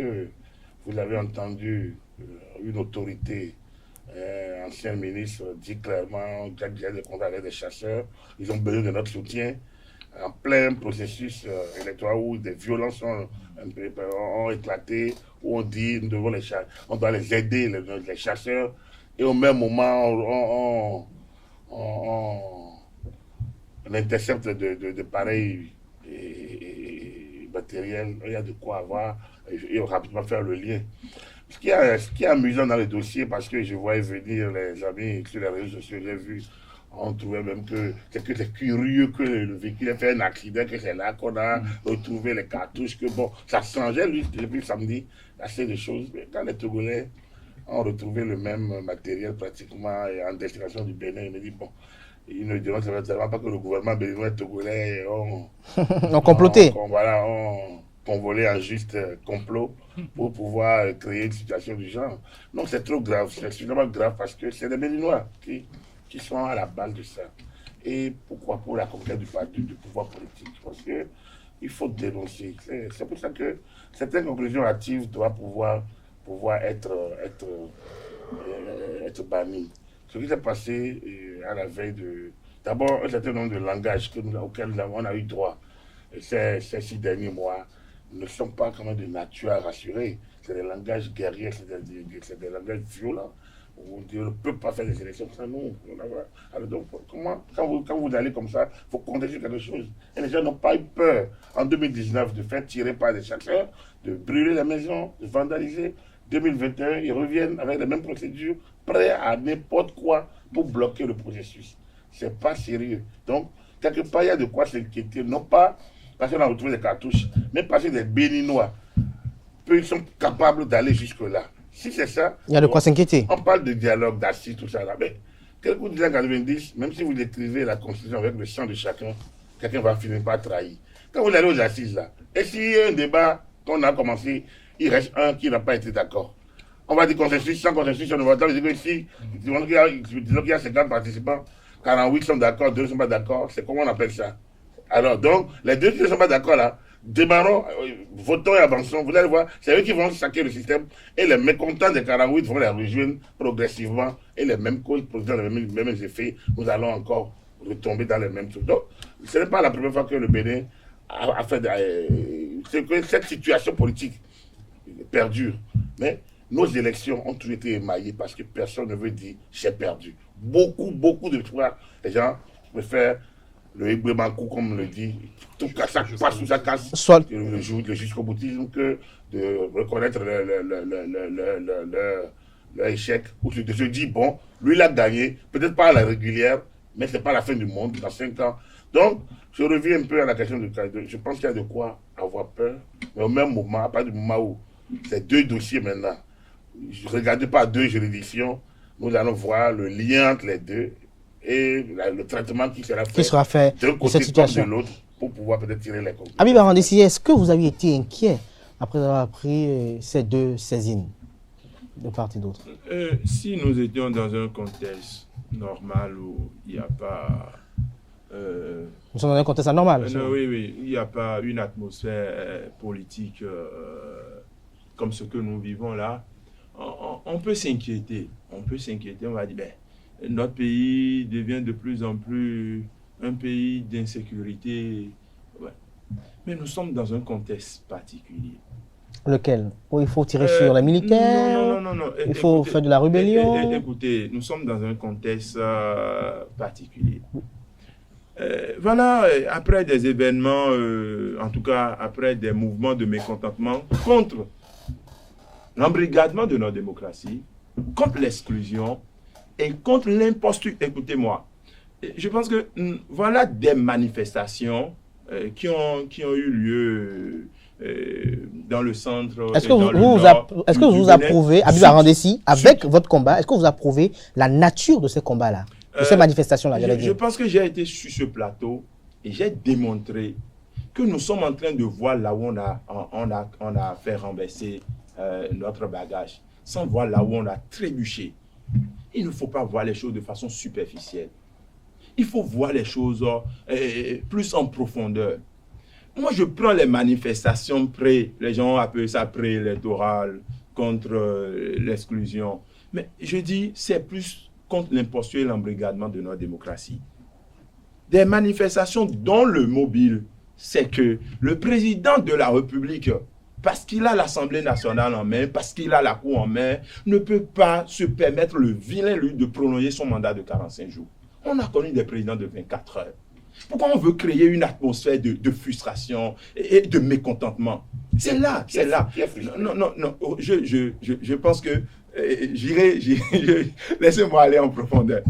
vous avez entendu une autorité, ancien ministre, dit clairement qu'il y a des contacts avec des chasseurs, ils ont besoin de notre soutien, en plein processus électoral où des violences ont éclaté, où on dit on doit les aider, les chasseurs, et au même moment, on intercepte de pareils matériels, il y a de quoi avoir et rapidement faire le lien. Ce qui est amusant dans le dossier, parce que je voyais venir les amis sur les réseaux sociaux, j'ai vu, on trouvait même que c'est curieux que le véhicule ait fait un accident, que c'est là qu'on a retrouvé les cartouches, que bon, ça changeait lui depuis samedi, assez de choses, mais quand les Togolais ont retrouvé le même matériel pratiquement en destination du Bénin, il me dit bon, ils ne diront certainement pas que le gouvernement béninois et togolais ont comploté. Ont convolé un juste complot pour pouvoir créer une situation du genre. Donc c'est trop grave, c'est suffisamment grave parce que c'est les Béninois qui sont à la base de ça. et pourquoi pour la conquête du pouvoir politique. Parce que il faut dénoncer. C'est pour ça que certaines conclusions hâtives doivent pouvoir être bannies. Ce qui s'est passé à la veille de... D'abord, un certain nombre de langages auxquels on a eu droit ces 6 derniers mois ne sont pas quand même de nature à rassurer. C'est des langages guerriers, c'est des langages violents. On ne peut pas faire des élections sans nous. Alors donc, quand vous allez comme ça, il faut compter sur quelque chose. Et les gens n'ont pas eu peur en 2019 de faire tirer par des chasseurs, de brûler la maison, de vandaliser. 2021, ils reviennent avec les mêmes procédures, prêts à n'importe quoi pour bloquer le processus. C'est pas sérieux. Donc, quelque part, il y a de quoi s'inquiéter, non pas parce qu'on a retrouvé des cartouches, mais parce que des Béninois, ils sont capables d'aller jusque-là. Si c'est ça, il y a de quoi s'inquiéter. On parle de dialogue, d'assises, tout ça là. Mais quelqu'un disait en 90, même si vous écrivez la Constitution avec le sang de chacun, quelqu'un va finir par trahir. Quand vous allez aux assises là, et s'il y a un débat qu'on a commencé, il reste un qui n'a pas été d'accord. On va dire consensus, sans consensus, on ne va pas dire que si, disons qu'il y a 50 participants, 48 sont d'accord, 2 ne sont pas d'accord, c'est comment on appelle ça? Alors donc, les 2 qui ne sont pas d'accord là, démarrons, votons et avançons. Vous allez voir, c'est eux qui vont saquer le système et les mécontents des 48 vont les rejoindre progressivement et les mêmes causes produisant les mêmes effets. Nous allons encore retomber dans les mêmes trucs. Donc, ce n'est pas la première fois que le Bénin a fait que cette situation politique perdure. Mais nos élections ont toujours été émaillées parce que personne ne veut dire j'ai perdu. Beaucoup de fois, les gens préfèrent le Hébremankou, comme on le dit, tout ça passe ou ça casse, le jusqu'au boutisme, que de reconnaître leur échec, ou de se dire, bon, lui il a gagné, peut-être pas à la régulière, mais c'est pas la fin du monde, dans 5 ans. Donc, je reviens un peu à la question je pense qu'il y a de quoi avoir peur, mais au même moment, à partir du moment où ces 2 dossiers maintenant, regardez pas 2 juridictions, nous allons voir le lien entre les 2, et le traitement qui sera fait d'un côté comme de l'autre pour pouvoir peut-être tirer les conclusions. Habib Arandessi, est-ce que vous aviez été inquiet après avoir pris ces 2 saisines de part et d'autre? Si nous étions dans un contexte normal où il n'y a pas... nous sommes dans un contexte anormal. Oui, il n'y a pas une atmosphère politique comme ce que nous vivons là. On peut s'inquiéter. On va dire, notre pays devient de plus en plus un pays d'insécurité. Ouais. Mais nous sommes dans un contexte particulier. Lequel? Où il faut tirer sur les militaires? Non. Il faut faire de la rébellion? Écoutez, nous sommes dans un contexte particulier. Voilà, après des événements, en tout cas après des mouvements de mécontentement contre l'embrigadement de notre démocratie, contre l'exclusion, et contre l'imposture. Écoutez-moi, je pense que voilà des manifestations qui ont eu lieu dans le centre. Est-ce que vous approuvez, Habib Arandessi, avec votre combat, est-ce que vous approuvez la nature de ces combats-là, de ces manifestations-là? Je pense que j'ai été sur ce plateau et j'ai démontré que nous sommes en train de voir là où on a fait renverser notre bagage, sans voir là où on a trébuché. Il ne faut pas voir les choses de façon superficielle. Il faut voir les choses plus en profondeur. Moi, je prends les manifestations les gens appellent ça pré-électoral, contre l'exclusion. Mais je dis, c'est plus contre l'imposture et l'embrigadement de notre démocratie. Des manifestations dont le mobile, c'est que le président de la République, parce qu'il a l'Assemblée nationale en main, parce qu'il a la Cour en main, ne peut pas se permettre le vilain lutte de prolonger son mandat de 45 jours. On a connu des présidents de 24 heures. Pourquoi on veut créer une atmosphère de frustration et de mécontentement? C'est là. Non. Je pense que laissez-moi aller en profondeur.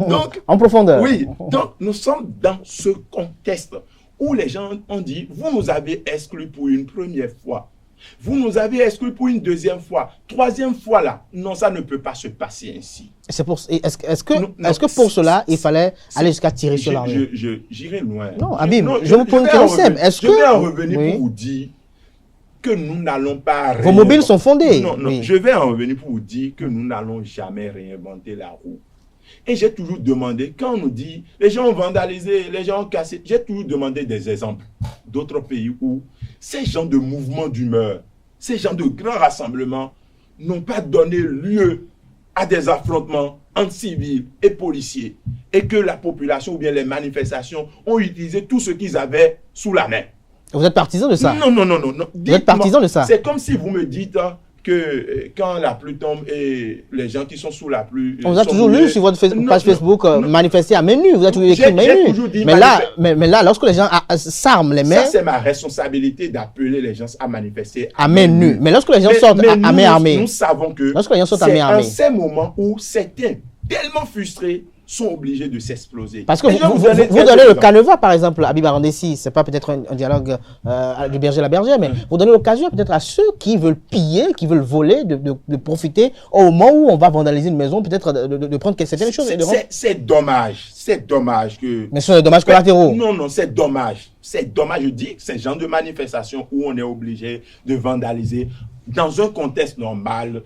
Donc, en profondeur? Oui. Donc, nous sommes dans ce contexte où les gens ont dit, vous nous avez exclus pour une première fois. Vous nous avez exclus pour une deuxième fois. Troisième fois, là, non, ça ne peut pas se passer ainsi. Est-ce que pour cela, il fallait aller jusqu'à tirer sur l'armée? J'irai loin. Non, Habib, je vous pose une question simple. Je vais en revenir pour vous dire que nous n'allons pas... Vos mobiles sont fondés. Non, je vais en revenir pour vous dire que nous n'allons jamais réinventer la roue. Et j'ai toujours demandé, quand on nous dit, les gens ont vandalisé, les gens ont cassé, j'ai toujours demandé des exemples d'autres pays où ces gens de mouvements d'humeur, ces gens de grands rassemblements n'ont pas donné lieu à des affrontements entre civils et policiers et que la population ou bien les manifestations ont utilisé tout ce qu'ils avaient sous la main. Vous êtes partisan de ça? Non. Vous êtes partisan de ça? C'est comme si vous me dites que quand la pluie tombe et les gens qui sont sous la pluie... On vous a toujours lu sur votre page Facebook manifester à main nue. Vous avez toujours écrit main nue. Mais là, lorsque les gens s'arment les mains... Ça, c'est ma responsabilité d'appeler les gens à manifester à main nue. Mais lorsque les gens sortent à main armée... Nous savons que c'est en ces moments où certains, tellement frustrés, sont obligés de s'exploser. Parce que vous donnez le canevas, par exemple, à Habib Arandessi, c'est pas peut-être un dialogue du berger à la bergère, mais vous donnez l'occasion peut-être à ceux qui veulent piller, qui veulent voler, de profiter au moment où on va vandaliser une maison, peut-être de prendre certaines choses. C'est dommage que... Mais ce sont des dommages collatéraux. Non, c'est dommage. C'est dommage, je dis que c'est ce genre de manifestation où on est obligé de vandaliser. Dans un contexte normal,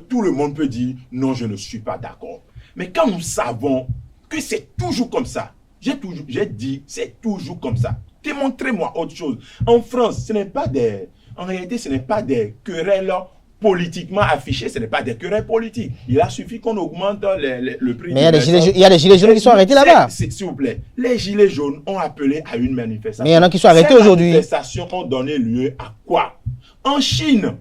tout le monde peut dire « non, je ne suis pas d'accord ». Mais quand nous savons que c'est toujours comme ça, j'ai dit c'est toujours comme ça. Démontrez-moi autre chose. En France, en réalité, ce n'est pas des querelles politiquement affichées, ce n'est pas des querelles politiques. Il a suffi qu'on augmente le prix. Mais il y a des gilets jaunes qui sont arrêtés là-bas. S'il vous plaît, les gilets jaunes ont appelé à une manifestation. Mais il y en a qui sont arrêtés aujourd'hui. Les manifestations ont donné lieu à quoi? En Chine,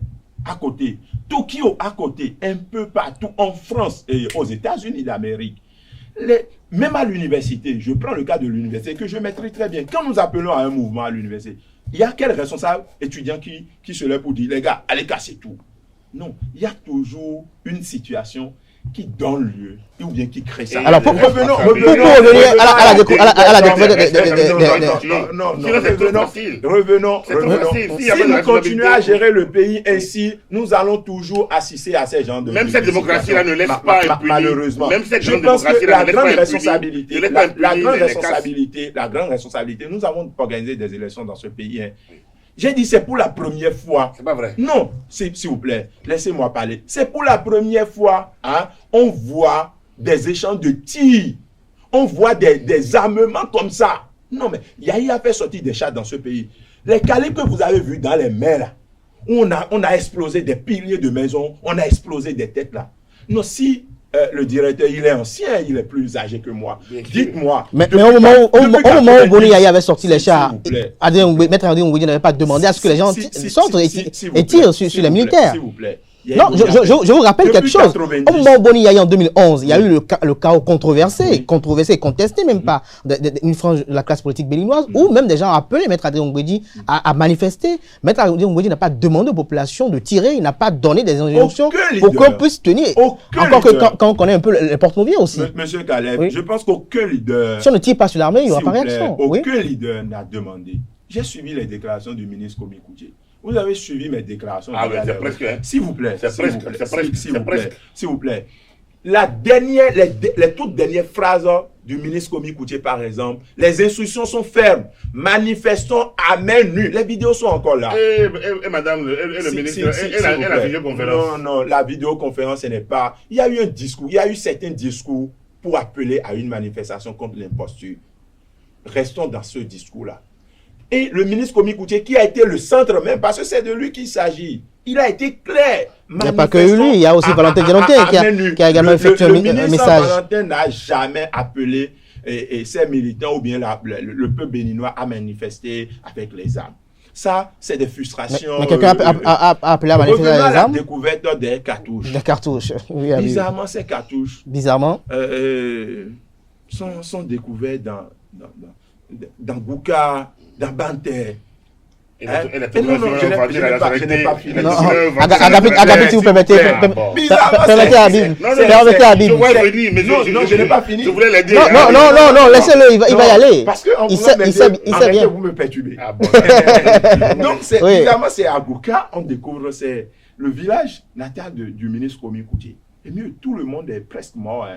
à côté, Tokyo à côté, un peu partout en France et aux États-Unis d'Amérique. Même à l'université, je prends le cas de l'université que je maîtrise très bien. Quand nous appelons à un mouvement à l'université, il y a quel responsable étudiant qui se lève pour dire les gars, allez casser tout? Non, il y a toujours une situation qui donne lieu ou bien qui crée ça. Alors, pour revenir à la découverte revenons. Si nous continuons à gérer le pays ainsi, nous allons toujours assister à ces gens de... Même cette démocratie-là ne laisse pas impunie. Malheureusement. Même cette je pense que la grande responsabilité, nous avons organisé des élections dans ce pays. J'ai dit c'est pour la première fois. C'est pas vrai. Non, s'il vous plaît, laissez-moi parler. C'est pour la première fois, on voit des échanges de tirs. On voit des armements comme ça. Non, mais Yahi a fait sortir des chars dans ce pays. Les calibres que vous avez vus dans les mers, là, où on a explosé des piliers de maisons, on a explosé des têtes là. Non, si le directeur, il est ancien, il est plus âgé que moi. Dites-moi. Mais au moment où Boni Yahi avait sorti les chars, Maître Adrien Ngouidi n'avait pas demandé à ce que les gens sortent et tirent sur les militaires. S'il vous plaît. Non, je vous rappelle quelque chose. Au moment où Boni Yahi en 2011, il y a eu le chaos controversé, contesté même par une frange de la classe politique béninoise, où même des gens ont appelé Maître Adrien Ngouidi à manifester. Maître Adrien Ngouidi n'a pas demandé aux populations de tirer, il n'a pas donné des injonctions pour qu'on puisse tenir. Encore que quand on connaît un peu les porte-moviers aussi. Monsieur Caleb, je pense qu'aucun leader... Si on ne tire pas sur l'armée, il n'y aura pas de réaction. Aucun leader n'a demandé. J'ai suivi les déclarations du ministre Komi Koutié. Vous avez suivi mes déclarations. Ah oui, c'est presque. S'il vous plaît. C'est presque. S'il vous plaît. Les toutes dernières phrases du ministre Komi Koutié, par exemple, les instructions sont fermes. Manifestons à main nue. Les vidéos sont encore là. Et madame, le ministre, et la vidéoconférence. Non, la vidéoconférence, ce n'est pas... Il y a eu un discours, il y a eu certains discours pour appeler à une manifestation contre l'imposture. Restons dans ce discours-là. Et le ministre Komi Koutié, qui a été le centre même, parce que c'est de lui qu'il s'agit, il a été clair. Il n'y a pas que lui, il y a aussi Valentin Dianontin qui a également effectué un message. Le ministre Valentin n'a jamais appelé ses militants ou bien le peuple béninois à manifester avec les armes. Ça, c'est des frustrations. Mais quelqu'un a appelé à manifester avec les armes? La découverte des cartouches. Des cartouches, oui. Bizarrement, ces cartouches sont découvertes dans Gouka, dans Banter. Non, Agapit, si vous permettez. Permettez à Habib. Permettez à Habib. Non, je n'ai pas fini. Non, laissez-le, il va y aller. Parce que il sait bien. Vous me perturbez. Donc, évidemment, c'est à Gouka, on découvre, c'est le village natal du ministre Komi Koutié. Et mieux, tout le monde est presque mort.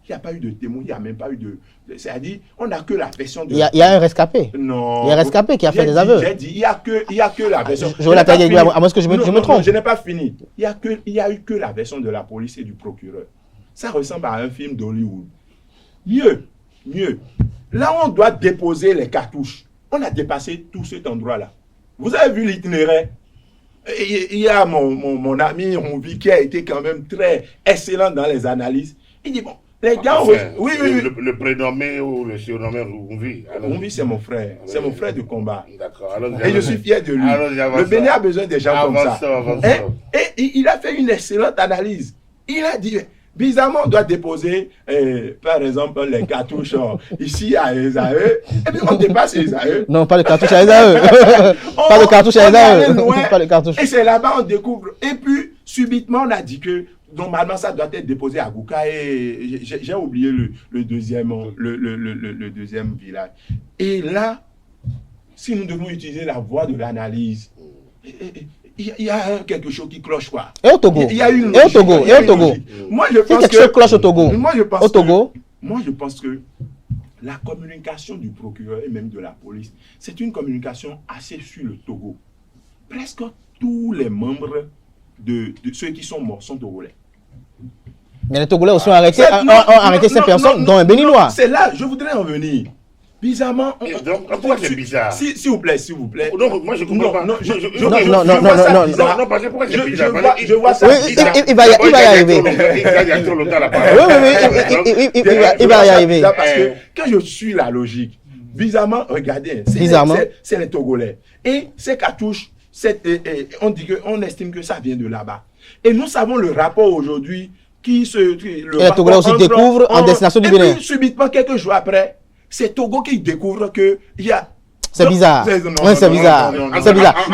Il n'y a pas eu de témoin, il n'y a même pas eu de... C'est-à-dire, on n'a que la version de... Il y a un rescapé. Non. Il y a un rescapé qui a fait des aveux. J'ai dit, il n'y a que la version... Je vais la tailler, à moins que je me trompe. Je n'ai pas fini. Il n'y a eu que la version de la police et du procureur. ça ressemble à un film d'Hollywood. Mieux. Là où on doit déposer les cartouches, on a dépassé tout cet endroit-là. Vous avez vu l'itinéraire? Il y a mon ami Ronvi qui a été quand même très excellent dans les analyses. Il dit, bon, les gars... Enfin, oui. Le prénommé ou le surnommé Ronvi. Ronvi, c'est mon frère. C'est mon frère de combat. D'accord. Et je suis fier de lui. Le Bénin a besoin des gens comme ça. Et il a fait une excellente analyse. Il a dit... Bizarrement, on doit déposer, par exemple, les cartouches ici à Esae, et puis on dépasse Esae. Non, pas de cartouches à Esae. Pas de cartouches à Esae. Pas de cartouches. Et c'est là-bas on découvre. Et puis, subitement, on a dit que normalement, ça doit être déposé à Gouka. Et j'ai oublié le deuxième village. Et là, si nous devons utiliser la voie de l'analyse, il y a quelque chose qui cloche, quoi. Et au Togo. Il y a une logique. Et au Togo. Moi, je pense quelque chose cloche au Togo. Moi, je pense que la communication du procureur et même de la police, c'est une communication assez sur le Togo. Presque tous les membres de ceux qui sont morts sont togolais. Mais les Togolais aussi ont arrêté ces personnes, dont un Béninois. C'est là, je voudrais en venir. Bizarrement, pourquoi c'est bizarre? S'il vous plaît. Non, moi je comprends pas. Non, parce que pourquoi c'est bizarre? Je vois ça. Il va y arriver. Il va y arriver. Parce que quand je suis la logique, bizarrement, regardez, c'est les Togolais. Et ces cartouches, on estime que ça vient de là-bas. Et nous savons le rapport aujourd'hui qui se... Et les Togolais aussi découvrent en destination du Bénin. Et puis, subitement, quelques jours après, c'est Togo qui découvre qu'il y a... C'est bizarre. Oui, c'est bizarre. C'est bizarre. À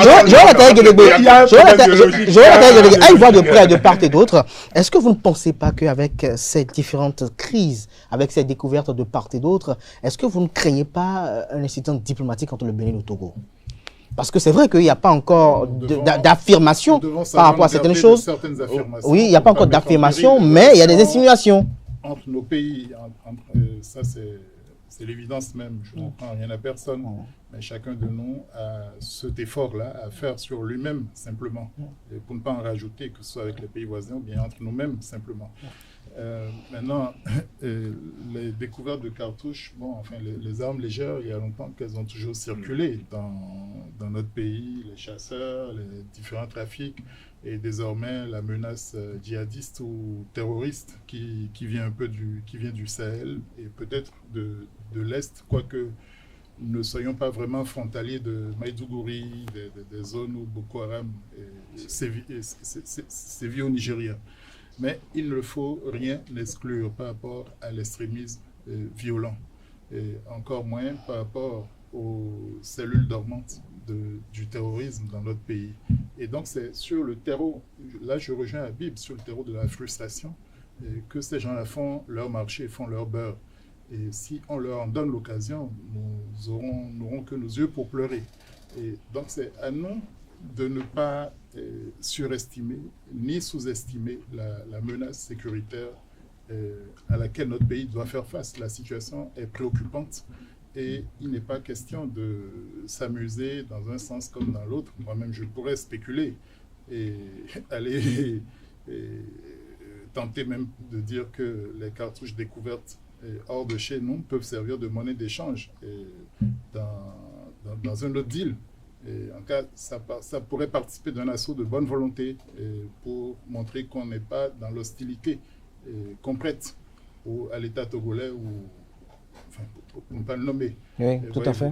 y voir de près et de part et d'autre, est-ce que vous ne pensez pas qu'avec ces différentes crises, avec ces découvertes de part et d'autre, est-ce que vous ne craignez pas un incident diplomatique entre le Bénin et le Togo? Parce que c'est vrai qu'il n'y a pas encore d'affirmation par rapport à certaines choses. Oui, il n'y a pas encore d'affirmation, mais il y a des insinuations. Entre nos pays, ça c'est l'évidence même, je ne comprends rien à personne, mais chacun de nous a cet effort-là à faire sur lui-même simplement, et pour ne pas en rajouter, que ce soit avec les pays voisins ou bien entre nous-mêmes simplement. Maintenant, les découvertes de cartouches, les armes légères, il y a longtemps qu'elles ont toujours circulé dans notre pays, les chasseurs, les différents trafics, et désormais la menace djihadiste ou terroriste qui vient un peu du Sahel et peut-être de l'Est, quoique nous ne soyons pas vraiment frontaliers de Maïdougouri, des zones où Boko Haram sévit au Nigeria. Mais il ne faut rien exclure par rapport à l'extrémisme violent, et encore moins par rapport aux cellules dormantes du terrorisme dans notre pays. Et donc c'est sur le terreau, là je rejoins Habib, sur le terreau de la frustration, que ces gens-là font leur marché, font leur beurre. Et si on leur en donne l'occasion, nous n'aurons que nos yeux pour pleurer. Et donc c'est à nous de ne pas surestimer ni sous-estimer la menace sécuritaire à laquelle notre pays doit faire face. La situation est préoccupante et il n'est pas question de s'amuser dans un sens comme dans l'autre. Moi-même, je pourrais spéculer et aller tenter même de dire que les cartouches découvertes hors de chez nous peuvent servir de monnaie d'échange dans un autre deal. Et en cas, ça pourrait participer d'un assaut de bonne volonté pour montrer qu'on n'est pas dans l'hostilité complète à l'État togolais, pour ne pas le nommer. Oui, tout à fait.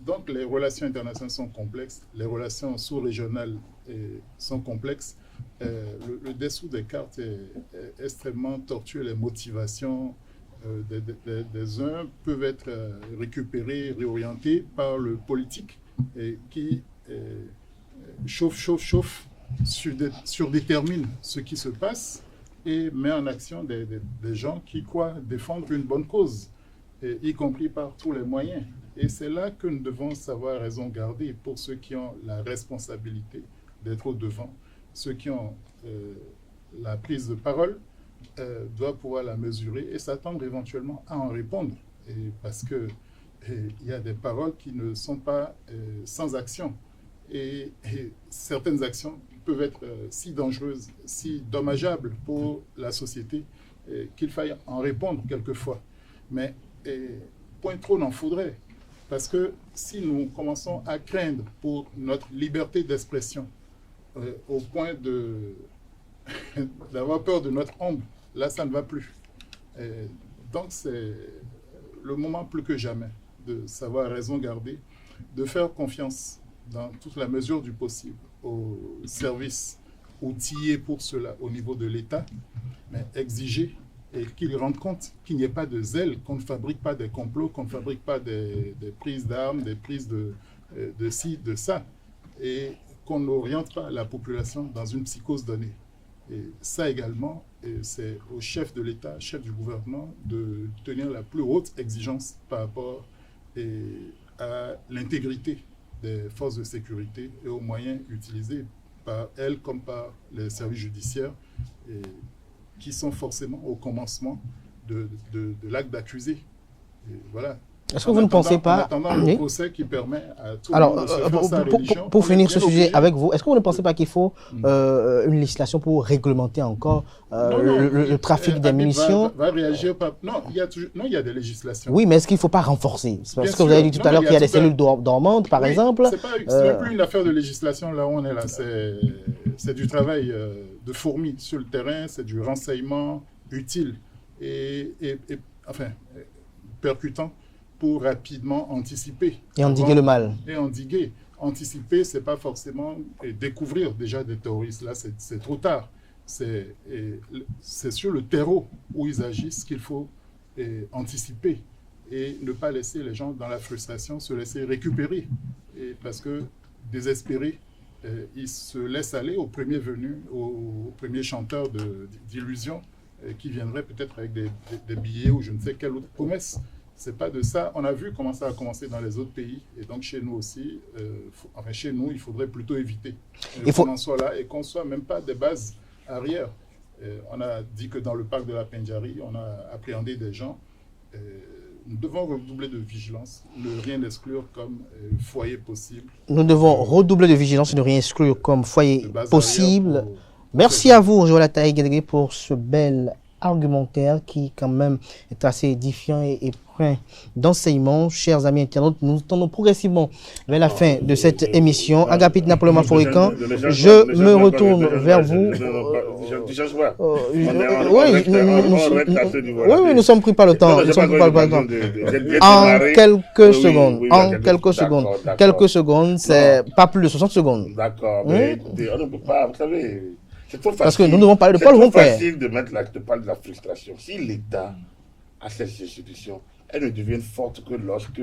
Donc les relations internationales sont complexes, les relations sous-régionales sont complexes. Le dessous des cartes est extrêmement tortueux, les motivations des uns peuvent être récupérées, réorientées par le politique qui chauffe, surdétermine ce qui se passe et met en action des gens qui croient défendre une bonne cause, y compris par tous les moyens. Et c'est là que nous devons savoir raison garder pour ceux qui ont la responsabilité d'être au devant, ceux qui ont la prise de parole doivent pouvoir la mesurer et s'attendre éventuellement à en répondre. Parce que il y a des paroles qui ne sont pas sans action. Et certaines actions peuvent être si dangereuses, si dommageables pour la société qu'il faille en répondre quelquefois. Mais point trop n'en faudrait. Parce que si nous commençons à craindre pour notre liberté d'expression, au point d'avoir peur de notre ombre, là, ça ne va plus. Donc, c'est le moment plus que jamais de savoir raison garder, de faire confiance dans toute la mesure du possible aux services outillés pour cela au niveau de l'État, mais exiger et qu'ils rendent compte qu'il n'y ait pas de zèle, qu'on ne fabrique pas des complots, qu'on ne fabrique pas des prises d'armes, des prises de ci, de ça, et qu'on n'oriente pas la population dans une psychose donnée. Et ça également, c'est au chef de l'État, chef du gouvernement, de tenir la plus haute exigence par rapport à l'intégrité des forces de sécurité et aux moyens utilisés par elles comme par les services judiciaires, qui sont forcément au commencement de l'acte d'accusé. Voilà. Est-ce que vous ne pensez pas... En attendant le procès qui permet à tout le monde de se faire sa religion... Pour finir ce sujet avec vous, est-ce que vous ne pensez pas qu'il faut une législation pour réglementer encore le trafic des munitions? Va réagir pas... Non, il y a des législations. Oui, mais est-ce qu'il ne faut pas renforcer? Parce que vous avez dit tout à l'heure qu'il y a des cellules dormantes, par exemple. Ce n'est plus une affaire de législation là où on est là. C'est du travail de fourmi sur le terrain, c'est du renseignement utile et enfin, percutant, pour rapidement anticiper. Et endiguer le mal. Et endiguer. Anticiper, ce n'est pas forcément découvrir déjà des terroristes. Là, c'est trop tard. C'est sur le terreau où ils agissent qu'il faut anticiper et ne pas laisser les gens dans la frustration se laisser récupérer. Parce que désespérés, ils se laissent aller au premier venu, au premier chanteur d'illusions qui viendrait peut-être avec des billets ou je ne sais quelle autre promesse. C'est pas de ça. On a vu comment ça a commencé dans les autres pays. Et donc, chez nous aussi, chez nous, il faudrait plutôt éviter qu'on en soit là et qu'on ne soit même pas des bases arrière. On a dit que dans le parc de la Pendjari, on a appréhendé des gens. Nous devons redoubler de vigilance, ne rien exclure comme foyer possible. Nous devons redoubler de vigilance et ne rien exclure comme foyer possible. Merci à vous, Joël Ataï, pour ce bel argumentaire qui quand même est assez édifiant et plein d'enseignements. Chers amis internautes, nous tendons progressivement vers la fin de cette émission. Agapit Napoléon Maforican, je me retourne vers vous. Oui, nous sommes pris par le temps. En quelques secondes, c'est pas plus de 60 secondes. D'accord, mais écoutez, on ne peut pas, vous savez... C'est trop facile. Parce que nous devons parler de Paul Ronquer. C'est facile de parler de la frustration. Si l'État a ces institutions, elles ne deviennent fortes que lorsque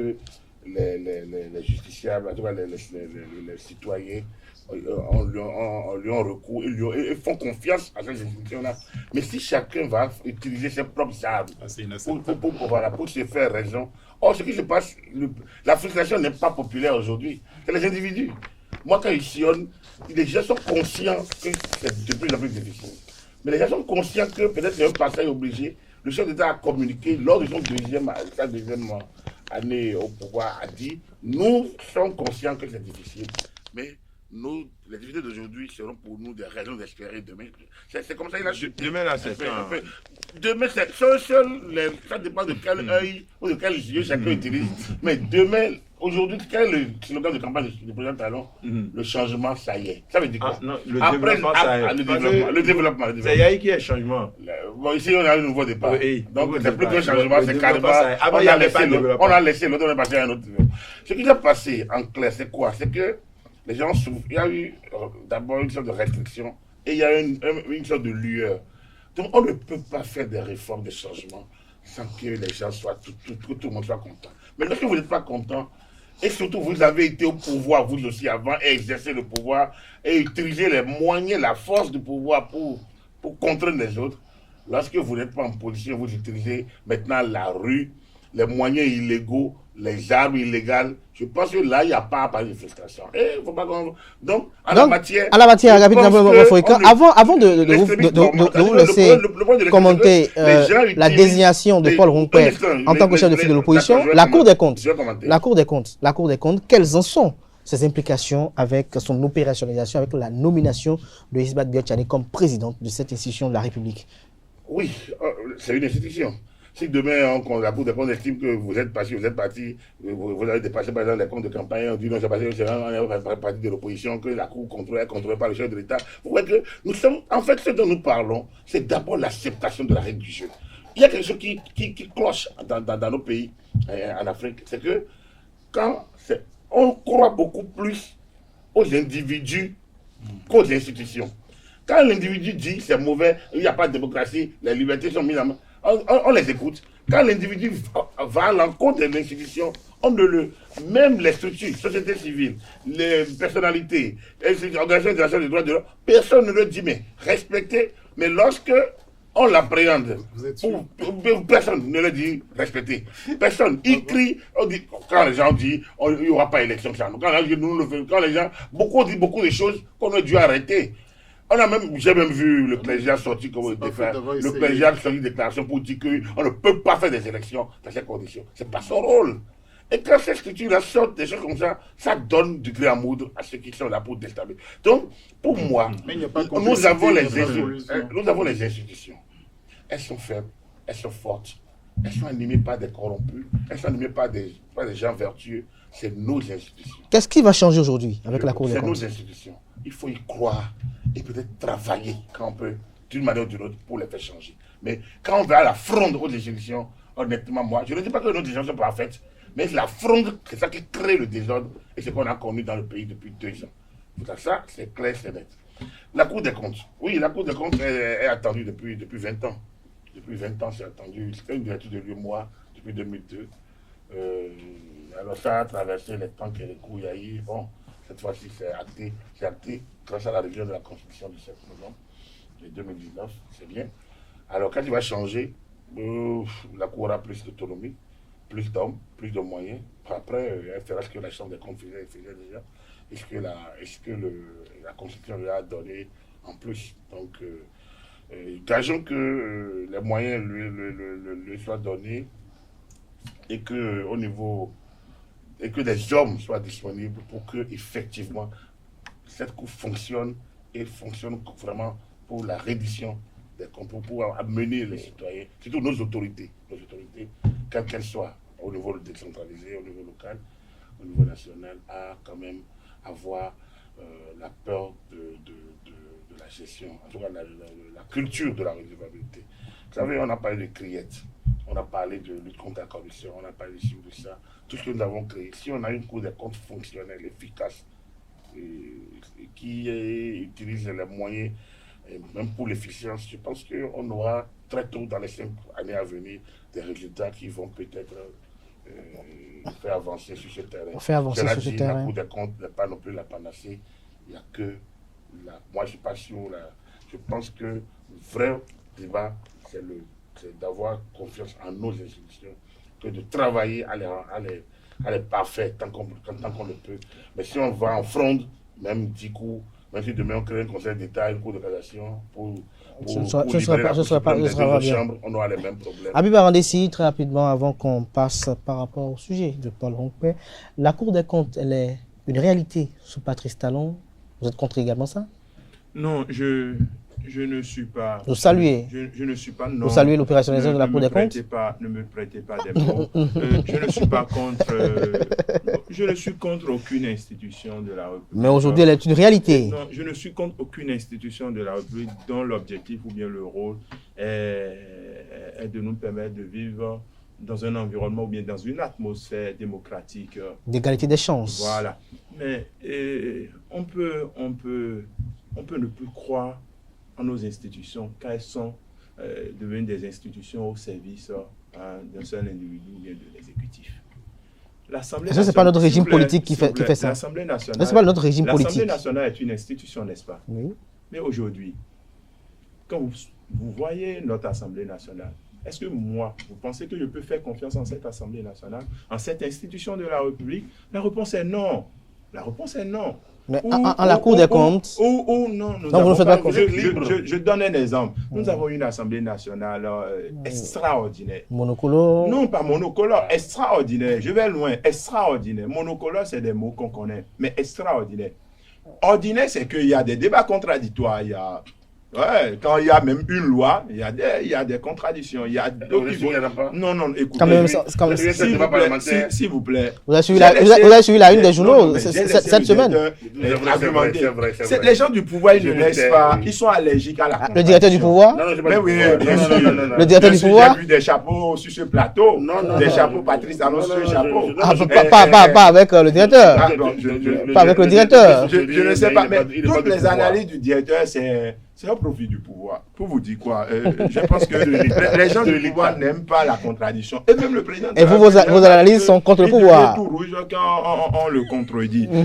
les justiciables, les citoyens, on lui ont recours, ils font confiance à ces institutions-là. Mais si chacun va utiliser ses propres armes pour se faire raison, or ce qui se passe, la frustration n'est pas populaire aujourd'hui. C'est les individus. Moi, quand ils sillonnent, les gens sont conscients que c'est de plus en plus difficile. Mais les gens sont conscients que peut-être c'est un passage obligé. Le chef d'État a communiqué lors de sa deuxième année au pouvoir, a dit nous sommes conscients que c'est difficile, mais les difficultés d'aujourd'hui seront pour nous des raisons d'espérer demain. C'est comme ça il a dit. Demain, là, c'est ça. Demain, ça dépend de quel œil ou de quel yeux chacun utilise. Mais demain, aujourd'hui, quel est le slogan de campagne du président Talon? Le changement, ça y est. Ça veut dire quoi? Non, développement, ça y est. Le développement. C'est Yahi qui est changement. Bon, ici, on a un nouveau départ. Donc, c'est plus qu'un changement, c'est carrément. Avant, il n'y avait pas de développement. On a laissé l'autre, on est passé à un autre niveau. Ce qui s'est passé en clair, c'est quoi? C'est que les gens souffrent. Il y a eu d'abord une sorte de restriction et il y a une sorte de lueur. Donc, on ne peut pas faire des réformes, des changements sans que les gens soient, que tout le monde soit content. Mais lorsque vous n'êtes pas content, et surtout vous avez été au pouvoir, vous aussi avant, et exercer le pouvoir, et utiliser les moyens, la force du pouvoir pour contraindre les autres, lorsque vous n'êtes pas en position, vous utilisez maintenant la rue, les moyens illégaux, les armes illégales. Je pense que là, il n'y a pas à parler de frustration. Faut pas donc, la matière, avant de vous laisser commenter la désignation de Paul Ronquer en tant que chef de file de l'opposition, la Cour des comptes, quelles en sont ses implications avec son opérationnalisation, avec la nomination de Isbat Biotchane comme présidente de cette institution de la République? Oui, c'est une institution. Si demain, la Cour des comptes estime que vous êtes parti, vous avez dépassé par exemple les comptes de campagne, on dit non, c'est parce que c'est un parti de l'opposition, que la Cour contrôle pas le chef de l'État. Vous voyez que nous sommes, en fait, ce dont nous parlons, c'est d'abord l'acceptation de la règle du jeu. Il y a quelque chose qui cloche dans nos pays, en Afrique, c'est que on croit beaucoup plus aux individus qu'aux institutions. Quand l'individu dit c'est mauvais, il n'y a pas de démocratie, les libertés sont mises en main, on les écoute. Quand l'individu va à l'encontre de l'institution, même les structures, société civile, les personnalités, les organisations des droits de l'homme, personne ne le dit, mais respectez. Mais lorsque on l'appréhende, personne ne le dit respectez. Personne. Il crie, quand les gens disent il n'y aura pas d'élection, quand les gens, beaucoup disent beaucoup de choses qu'on a dû arrêter. J'ai même vu le clergé sortir comme le clergé sortir une déclaration pour dire qu'on ne peut pas faire des élections dans ces conditions. C'est pas son rôle. Et quand ces structures-là sortent des choses comme ça, ça donne du gré à moudre à ceux qui sont là pour déstabiliser. Donc, pour moi, nous avons les institutions. Elles sont faibles, elles sont fortes, elles sont animées par des corrompus, elles sont animées par des gens vertueux. C'est nos institutions. Qu'est-ce qui va changer aujourd'hui avec la Cour des comptes? C'est nos institutions. Il faut y croire et peut-être travailler quand on peut, d'une manière ou d'une autre, pour les faire changer. Mais quand on va à la fronde aux institutions, honnêtement, moi, je ne dis pas que nos institutions sont parfaites, mais la fronde, c'est ça qui crée le désordre et c'est ce qu'on a connu dans le pays depuis 2 ans. Ça, c'est clair, c'est net. La Cour des comptes. Oui, la Cour des comptes est attendue depuis 20 ans. Depuis 20 ans, c'est attendu. C'est une directive de l'UEMOA depuis 2002. Alors ça a traversé les temps que les coups y a eu. Bon, cette fois-ci, c'est acté grâce à la révision de la Constitution du 7 novembre de 2019. C'est bien. Alors, quand il va changer, la Cour aura plus d'autonomie, plus d'hommes, plus de moyens. Après, elle fera ce que la Chambre des comptes faisait déjà. Est-ce que la Constitution lui a donné en plus. Donc, gageons que les moyens lui soient donnés et que au niveau et que des hommes soient disponibles pour que effectivement cette Cour fonctionne et fonctionne vraiment pour la reddition des comptes, pour pouvoir amener les citoyens, surtout nos autorités, quelles qu'elles soient, au niveau décentralisé, au niveau local, au niveau national, à quand même avoir la peur de la gestion, en tout cas la culture de la redevabilité. Vous savez, on a parlé de CRIET, on a parlé de lutte contre la corruption, on a parlé de ça, tout ce que nous avons créé. Si on a une Cour des comptes fonctionnelle, efficace, qui utilise les moyens, même pour l'efficience, je pense qu'on aura très tôt, dans les 5 années à venir, des résultats qui vont peut-être faire avancer sur ce terrain. La Cour des comptes n'est pas non plus la panacée. Il n'y a que moi, je ne suis pas sûr. Je pense que le vrai débat, c'est d'avoir confiance en nos institutions, que de travailler à les parfaire tant qu'on le peut. Mais si on va en fronde, même 10 coups, même si demain on crée un conseil d'État, une cour de cassation, pour chambres, on aura les mêmes problèmes. Habib Arandessi, très rapidement, avant qu'on passe par rapport au sujet de Paul Roncpé, la Cour des comptes, elle est une réalité sous Patrice Talon. Vous êtes contre également ça? Non, je ne suis pas... Vous saluez? Je ne suis pas... Non, vous saluez l'opérationnalisation de la Cour des comptes? Ne me prêtez pas des mots. Je ne suis pas contre... je ne suis contre aucune institution de la République. Mais aujourd'hui, elle est une réalité. Non, je ne suis contre aucune institution de la République dont l'objectif ou bien le rôle est de nous permettre de vivre dans un environnement ou bien dans une atmosphère démocratique. D'égalité des chances. Voilà. Mais on peut ne plus croire en nos institutions quand elles sont devenues des institutions au service d'un seul individu ou bien de l'exécutif. L'Assemblée nationale... Ce n'est pas notre régime politique qui fait ça. L'Assemblée nationale... Ce n'est pas notre régime politique. L'Assemblée nationale est une institution, n'est-ce pas? Oui. Mais aujourd'hui, quand vous voyez notre Assemblée nationale, est-ce que moi, vous pensez que je peux faire confiance en cette Assemblée nationale, en cette institution de la République? La réponse est non. La réponse est non. Mais en la Cour des comptes... non, je donne un exemple. Nous avons une Assemblée nationale extraordinaire. Monocolore? Non, pas monocolore, extraordinaire. Je vais loin, extraordinaire. Monocolore, c'est des mots qu'on connaît, mais extraordinaire. Ordinaire, c'est qu'il y a des débats contradictoires, il y a Ouais, quand il y a même une loi, il y a des contradictions. Il y a d'autres qui vont... Non, non, écoutez. Quand même, s'il vous plaît. Vous avez suivi la une des journaux cette semaine. Les gens du pouvoir, ils ne laissent pas. Ils sont allergiques à la contradiction. Le directeur du pouvoir? Mais oui, bien sûr. Le directeur du pouvoir? J'ai vu des chapeaux sur ce plateau. Des chapeaux, Patrice Talon sur ce chapeau. Pas avec le directeur. Pas avec le directeur. Je ne sais pas, mais toutes les analyses du directeur, c'est au profit du pouvoir. Pour vous dire quoi, je pense que les gens du pouvoir n'aiment pas la contradiction. Et même le président. Et vous, vos analyses sont contre le pouvoir. Il est tout rouge quand on le contredit. Oui,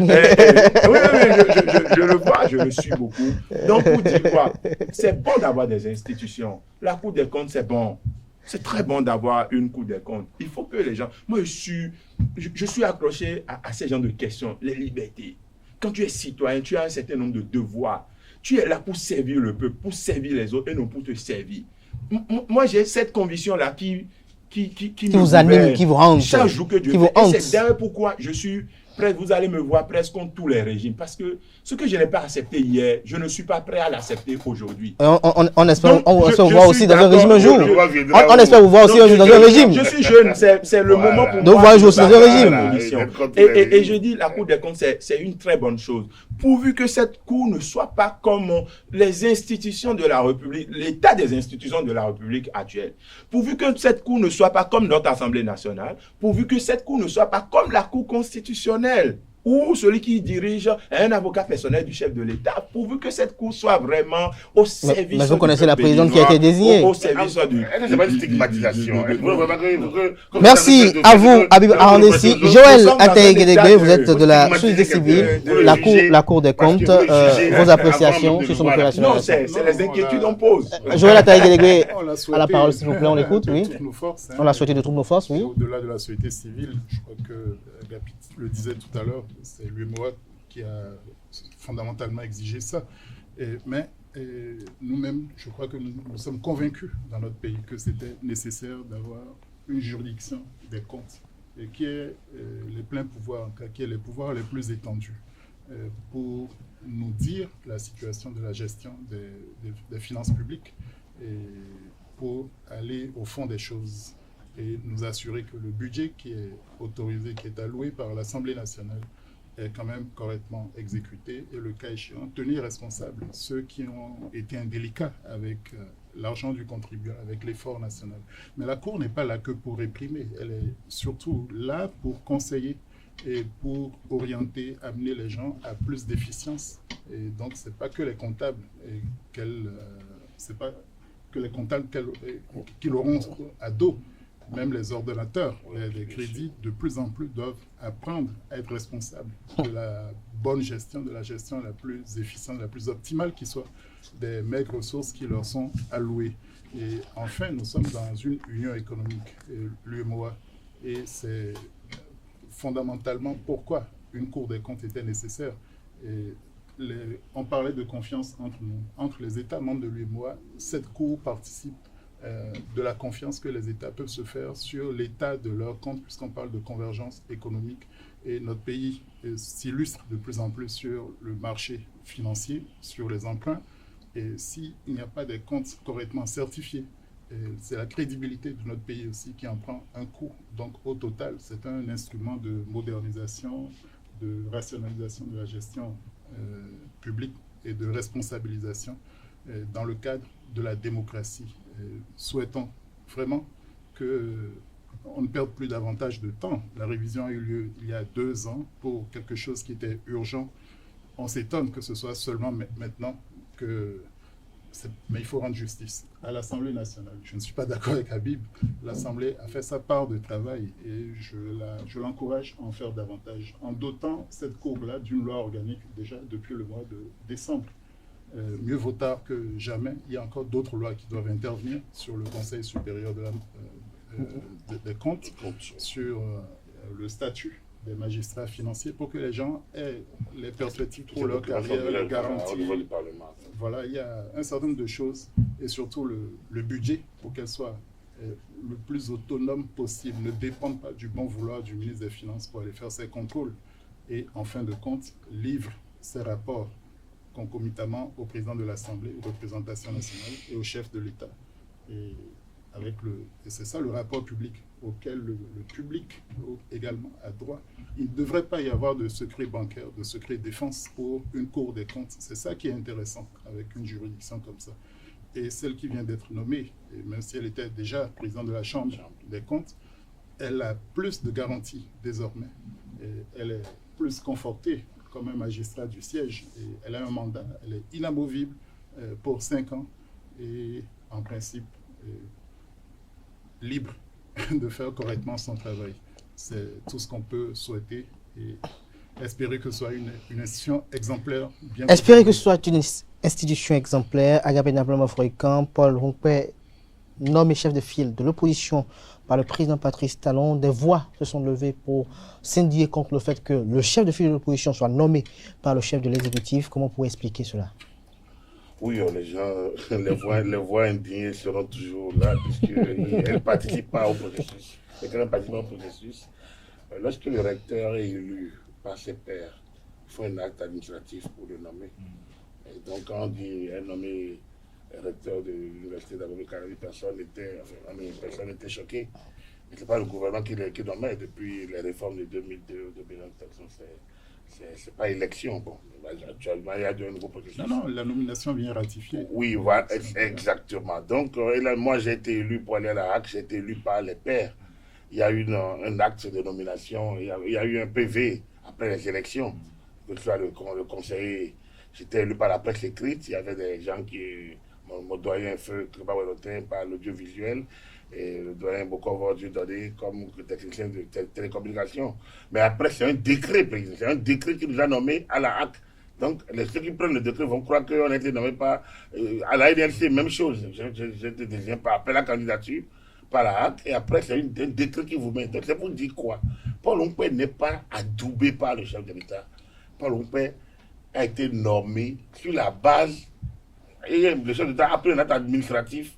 je le vois, je le suis beaucoup. Donc, pour dire quoi, c'est bon d'avoir des institutions. La Cour des comptes, c'est bon. C'est très bon d'avoir une Cour des comptes. Il faut que les gens... Moi, je suis accroché à ces genres de questions. Les libertés. Quand tu es citoyen, tu as un certain nombre de devoirs. Tu es là pour servir le peuple, pour servir les autres et non pour te servir. Moi, j'ai cette conviction-là qui vous anime, qui vous hante. Chaque jour que Dieu fait. Et c'est d'ailleurs pourquoi je suis prêt, vous allez me voir presque contre tous les régimes. Parce que ce que je n'ai pas accepté hier, je ne suis pas prêt à l'accepter aujourd'hui. On espère vous voir aussi dans un régime un jour. On espère vous voir aussi un jour dans un régime. Je suis jeune, c'est le moment pour moi. De vous voir un jour aussi dans un régime. Et je dis, la Cour des comptes, c'est une très bonne chose. Pourvu que cette Cour ne soit pas comme les institutions de la République, l'état des institutions de la République actuelle. Pourvu que cette Cour ne soit pas comme notre Assemblée nationale. Pourvu que cette Cour ne soit pas comme la Cour constitutionnelle, ou celui qui dirige un avocat personnel du chef de l'État, pourvu que cette Cour soit vraiment au service. Mais vous connaissez la présidente qui a été désignée. Au service du. C'est pas une stigmatisation. Merci à vous, Habib Arondessi. Joël Ataïguédégué, vous êtes de la société civile, la Cour des comptes. Vos appréciations sur son opération. Non, c'est les inquiétudes qu'on pose. Joël Ataïguédégué, à la parole, s'il vous plaît, on l'écoute, oui. On l'a souhaité de toutes nos forces, oui. Au-delà de la société civile, je crois que Gapit le disait tout à l'heure, c'est l'UEMOA qui a fondamentalement exigé ça. Mais nous-mêmes, je crois que nous sommes convaincus dans notre pays que c'était nécessaire d'avoir une juridiction des comptes et qui ait les pleins pouvoirs, qui ait les pouvoirs les plus étendus pour nous dire la situation de la gestion des finances publiques et pour aller au fond des choses et nous assurer que le budget qui est autorisé, qui est alloué par l'Assemblée nationale, est quand même correctement exécuté et le cas échéant, tenir responsable ceux qui ont été indélicats avec l'argent du contribuable, avec l'effort national. Mais la Cour n'est pas là que pour réprimer, elle est surtout là pour conseiller et pour orienter, amener les gens à plus d'efficience. Et donc, ce n'est pas que les comptables qui l'auront à dos. Même les ordonnateurs, les crédits, de plus en plus doivent apprendre à être responsables de la bonne gestion, de la gestion la plus efficiente, la plus optimale qui soit des maigres ressources qui leur sont allouées. Et enfin, nous sommes dans une union économique, l'UEMOA, et c'est fondamentalement pourquoi une Cour des comptes était nécessaire. Et on parlait de confiance entre nous, entre les États membres de l'UEMOA. Cette Cour participe de la confiance que les États peuvent se faire sur l'état de leurs comptes, puisqu'on parle de convergence économique. Et notre pays s'illustre de plus en plus sur le marché financier, sur les emprunts. Et s'il n'y a pas des comptes correctement certifiés, c'est la crédibilité de notre pays aussi qui en prend un coup. Donc au total, c'est un instrument de modernisation, de rationalisation de la gestion publique et de responsabilisation dans le cadre de la démocratie. Souhaitons vraiment qu'on ne perde plus davantage de temps. La révision a eu lieu il y a 2 ans pour quelque chose qui était urgent. On s'étonne que ce soit seulement maintenant mais il faut rendre justice à l'Assemblée nationale. Je ne suis pas d'accord avec Habib. L'Assemblée a fait sa part de travail et je l'encourage à en faire davantage en dotant cette cour-là d'une loi organique déjà depuis le mois de décembre. Mieux vaut tard que jamais. Il y a encore d'autres lois qui doivent intervenir sur le Conseil supérieur des comptes, sur le statut des magistrats financiers pour que les gens aient les perspectives pour leur carrière garanties. Voilà, il y a un certain nombre de choses et surtout le budget pour qu'elle soit le plus autonome possible, ne dépende pas du bon vouloir du ministre des Finances pour aller faire ses contrôles et en fin de compte livre ses rapports concomitamment au président de l'Assemblée, représentation nationale, et au chef de l'État. Et c'est ça le rapport public auquel le public également a droit. Il ne devrait pas y avoir de secret bancaire, de secret défense pour une Cour des comptes. C'est ça qui est intéressant avec une juridiction comme ça. Et celle qui vient d'être nommée, et même si elle était déjà présidente de la Chambre des comptes, elle a plus de garanties désormais. Et elle est plus confortée comme un magistrat du siège. Et elle a un mandat, elle est inamovible pour 5 ans et en principe libre de faire correctement son travail. C'est tout ce qu'on peut souhaiter et espérer que ce soit une institution exemplaire. Espérer que ce soit une institution exemplaire. Agapé Napoloma Froican, Paul Rompé, nommé chef de file de l'opposition par le président Patrice Talon. Des voix se sont levées pour s'indigner contre le fait que le chef de file de l'opposition soit nommé par le chef de l'exécutif. Comment vous pouvez expliquer cela? Oui, les gens, les voix indignées seront toujours là puisqu'elles ne participent pas au processus. Et quand elles participent au processus, lorsque le recteur est élu par ses pairs, il faut un acte administratif pour le nommer. Et donc, quand on dit est nommé recteur de l'Université d'Abomey-Caraïbes, personne n'était choqué. Mais ce n'est pas le gouvernement qui nommait depuis les réformes de 2002, 2021. Ce n'est pas élection. Bon, actuellement, il y a de nouveaux processus. Non, la nomination vient ratifier. Oui, voilà, exactement. Donc, moi, j'ai été élu pour aller à la HAC, j'ai été élu par les pairs. Il y a eu un acte de nomination, il y a eu un PV après les élections. Que ce soit le conseiller, j'étais élu par la presse écrite, il y avait des gens qui, mon doyen Feu Kriba Welotin par l'audiovisuel, et le doyen Bokov donné comme technicien de télécommunication. Mais après, c'est un décret, président. C'est un décret qui nous a nommés à la HAC. Donc, ceux qui prennent le décret vont croire qu'on a été nommé par... à la NLC, même chose. J'ai été désigné par appel à candidature par la HAC, et après, c'est un décret qui vous met. Donc, c'est pour dire quoi? Paul Rompé n'est pas adoubé par le chef de l'État. Paul Rompé a été nommé sur la base... Et le chef de l'État a pris un acte administratif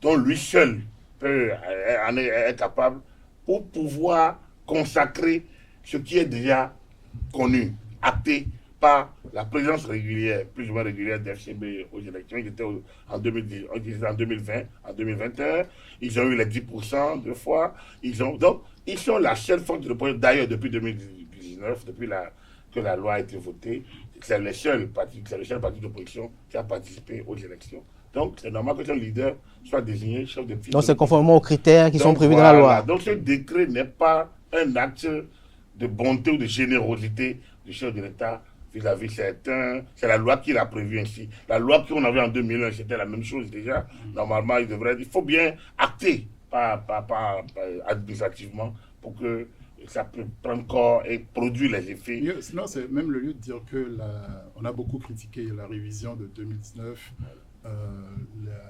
dont lui seul est capable pour pouvoir consacrer ce qui est déjà connu, acté par la présence régulière, plus ou moins régulière d'FCB aux élections. Ils étaient en 2020, en 2021. Ils ont eu les 10% deux fois. Donc, ils sont la seule force de l'opposition. D'ailleurs, depuis 2019, depuis que la loi a été votée, c'est le seul parti d'opposition qui a participé aux élections. Donc, c'est normal que son leader soit désigné chef de file. Donc, c'est conformément aux critères qui sont prévus dans la loi. Donc, ce décret n'est pas un acte de bonté ou de générosité du chef de l'État vis-à-vis certains. C'est la loi qui l'a prévu ainsi. La loi qu'on avait en 2001, c'était la même chose déjà. Normalement, il faut bien acter, pas administrativement, pour que ça peut prendre corps et produire les effets. Sinon, c'est même le lieu de dire que on a beaucoup critiqué la révision de 2019,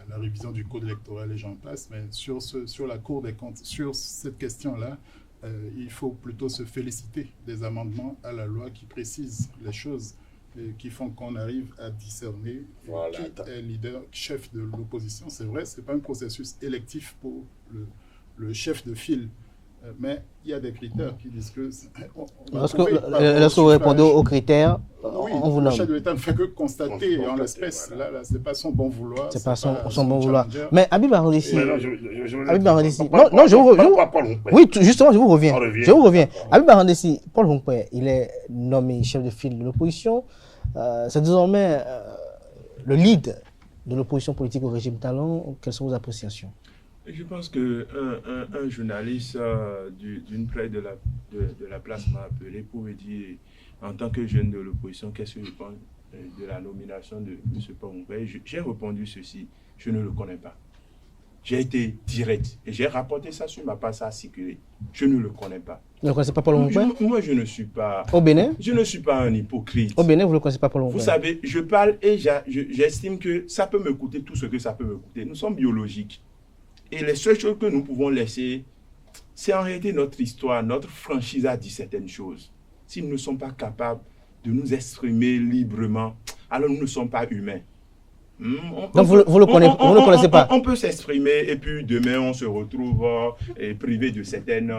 la révision du code électoral et j'en passe, mais sur la Cour des comptes, sur cette question-là, il faut plutôt se féliciter des amendements à la loi qui précisent les choses et qui font qu'on arrive à discerner qui est leader, chef de l'opposition. C'est vrai, ce n'est pas un processus électif pour le chef de file. Mais il y a des critères qui disent que... Lorsque vous répondez aux critères, oui, on vous nomme. Le chef de l'État ne fait que constater en l'espèce. Voilà. Là ce n'est pas son bon vouloir. C'est pas son bon vouloir. Mais Habib Arondissi... Habib Arondissi... Non, je vous reviens. Oui, justement, je vous reviens. Je vous reviens. Habib Arondissi, Paul Rompé, il est nommé chef de file de l'opposition. C'est désormais le lead de l'opposition politique au régime Talon. Quelles sont vos appréciations? Je pense qu'un journaliste d'une près de la place m'a appelé pour me dire, en tant que jeune de l'opposition, qu'est-ce que je pense de la nomination de M. Paul Rompé. J'ai répondu ceci, je ne le connais pas. J'ai été direct et j'ai rapporté ça sur ma page à circuler. Je ne le connais pas. Vous ne connaissez pas Paul Rompé? Moi, je ne suis pas... Au Bénin? Je ne suis pas un hypocrite. Au Bénin, vous ne connaissez pas Paul Rompé? Vous savez, je parle et j'estime que ça peut me coûter tout ce que ça peut me coûter. Nous sommes biologiques. Et les seules choses que nous pouvons laisser, c'est en réalité notre histoire, notre franchise a dit certaines choses. S'ils ne sont pas capables de nous exprimer librement, alors nous ne sommes pas humains. Donc vous ne connaissez pas? On peut s'exprimer et puis demain on se retrouve privé de certaines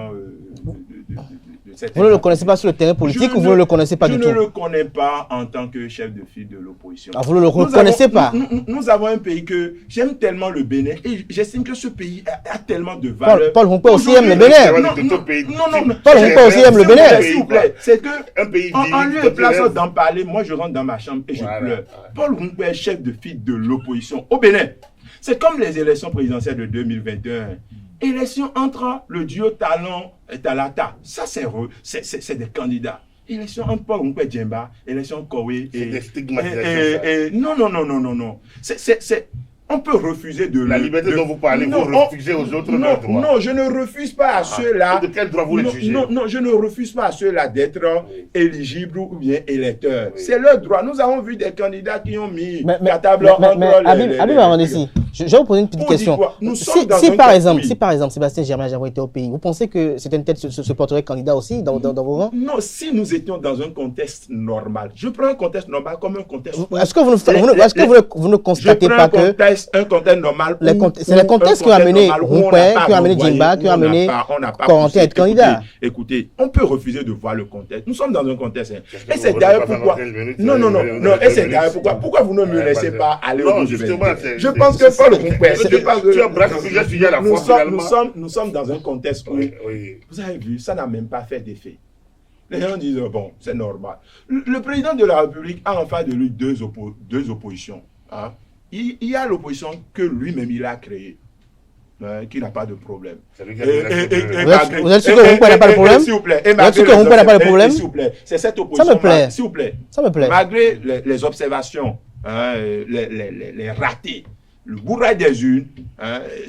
Vous ne le connaissez pas sur le terrain politique ou vous ne le connaissez pas du tout? Je ne le connais pas en tant que chef de file de l'opposition. Ah, vous ne le reconnaissez pas? Nous avons un pays que j'aime tellement le Bénin et j'estime que ce pays a tellement de valeur. Paul Rumpe aussi aime le Bénin. Non. Paul Rumpe aussi aime le Bénin. S'il vous plaît, c'est que en lieu et place d'en parler, moi je rentre dans ma chambre et je pleure. Paul Rumpe est chef de file de l'opposition au Bénin. C'est comme les élections présidentielles de 2021. Élection entre le duo Talon et Talata. Ça, c'est des candidats. Élection entre Paul Rumpe Djemba, élection Kowe et des stigmatisations. Non. On peut refuser de... La liberté dont vous parlez, vous refusez aux autres leurs droits. Non, je ne refuse pas à ceux-là... De quel droit vous les jugez? Non, je ne refuse pas à ceux-là d'être éligibles ou bien électeurs. Oui. C'est leur droit. Nous avons vu des candidats qui ont mis la table entre les... Habib Arandessi, je vais vous poser une petite question. Si par exemple Sébastien Germain Jambo était au pays, vous pensez que certaines têtes se porteraient candidat aussi dans vos rangs? Non, si nous étions dans un contexte normal, je prends un contexte normal comme un contexte... Est-ce que vous ne constatez pas que... un contexte normal. C'est le contexte qui a amené Rumpe, qui a amené Djemba, qui a amené Corentin à être candidat. Écoutez, on peut refuser de voir le contexte. Nous sommes dans un contexte. Et c'est d'ailleurs pourquoi. Non. Et c'est d'ailleurs pourquoi. Pourquoi vous ne me laissez pas aller au bout du Je pense que Paul Rumpe. Nous sommes dans un contexte où, vous avez vu, ça n'a même pas fait d'effet. Les gens disent, bon, c'est normal. Le président de la République a en face de lui deux oppositions. Hein? Il y a l'opposition que lui-même il a créée, qui n'a pas de problème. Vous êtes sûr que Rumpe n'a pas de problème? S'il vous plaît. Vous êtes sûr que Rumpe n'a pas de problème? S'il vous plaît. C'est cette opposition. Ça me plaît. S'il vous plaît. Ça me plaît. Malgré les observations, les ratés, le bourrage des urnes,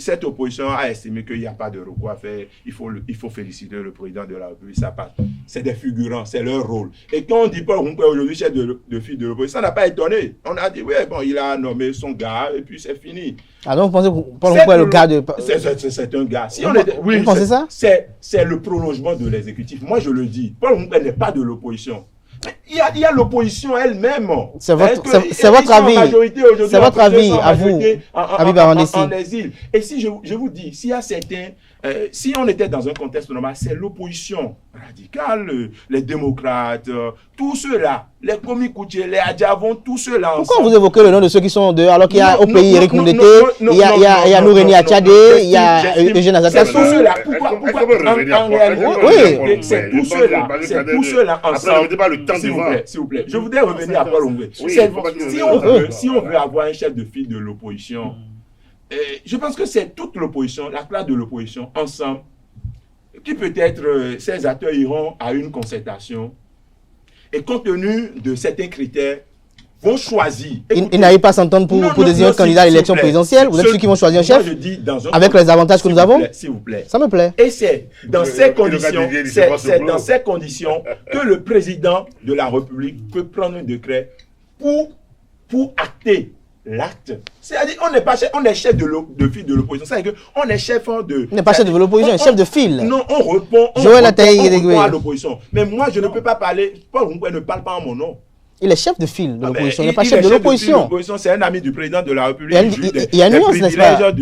cette opposition a estimé qu'il n'y a pas de recours à faire. Il faut féliciter le président de la République. Ça passe. C'est des figurants, c'est leur rôle. Et quand on dit Paul Rumpe aujourd'hui chef de file de l'opposition, ça n'a pas étonné. On a dit, oui, bon, il a nommé son gars et puis c'est fini. Ah donc vous pensez que Paul Rumpe est le gars de... C'est un gars. Si vous pensez ça? C'est le prolongement de l'exécutif. Moi, je le dis. Paul Rumpe n'est pas de l'opposition. Il y a l'opposition elle-même. C'est votre avis. C'est votre avis à vous, Habib Arandessi. En exil. Et si je vous dis, s'il y a certains, si on était dans un contexte normal, c'est l'opposition radicale, les démocrates, tous ceux-là, les Komikoutié, les Adjavon, tous ceux-là. Pourquoi vous évoquez le nom de ceux qui sont dehors alors qu'il y a au pays Eric Moundete, il y a Noureni Achade, il y a Eugène Azakassou? C'est tous ceux-là. Pourquoi en réalité, c'est tous ceux-là ensemble. S'il vous plaît. Je voudrais revenir à Paul Rumpe. Si on veut avoir un chef de file de l'opposition, je pense que c'est toute l'opposition, la classe de l'opposition, ensemble, qui peut-être ces acteurs iront à une concertation et compte tenu de certains critères, vont choisir. Ils n'arrivent pas à s'entendre pour désigner un candidat à l'élection présidentielle. Vous êtes ceux qui vont choisir un chef avec les avantages que nous avons? S'il vous plaît. Ça me plaît. Et c'est dans ces conditions, que le président de la République peut prendre un décret pour acter l'acte. C'est-à-dire on est chef de file de l'opposition. C'est-à-dire qu'on est chef de... On n'est pas chef de l'opposition, chef de file. Non, on répond à l'opposition. Mais moi, je ne peux pas parler... Paul Rumpe ne parle pas en mon nom. Il est chef de file de l'opposition, il n'est pas chef de l'opposition. C'est un ami du président de la République. Il y a une nuance, n'est-ce pas?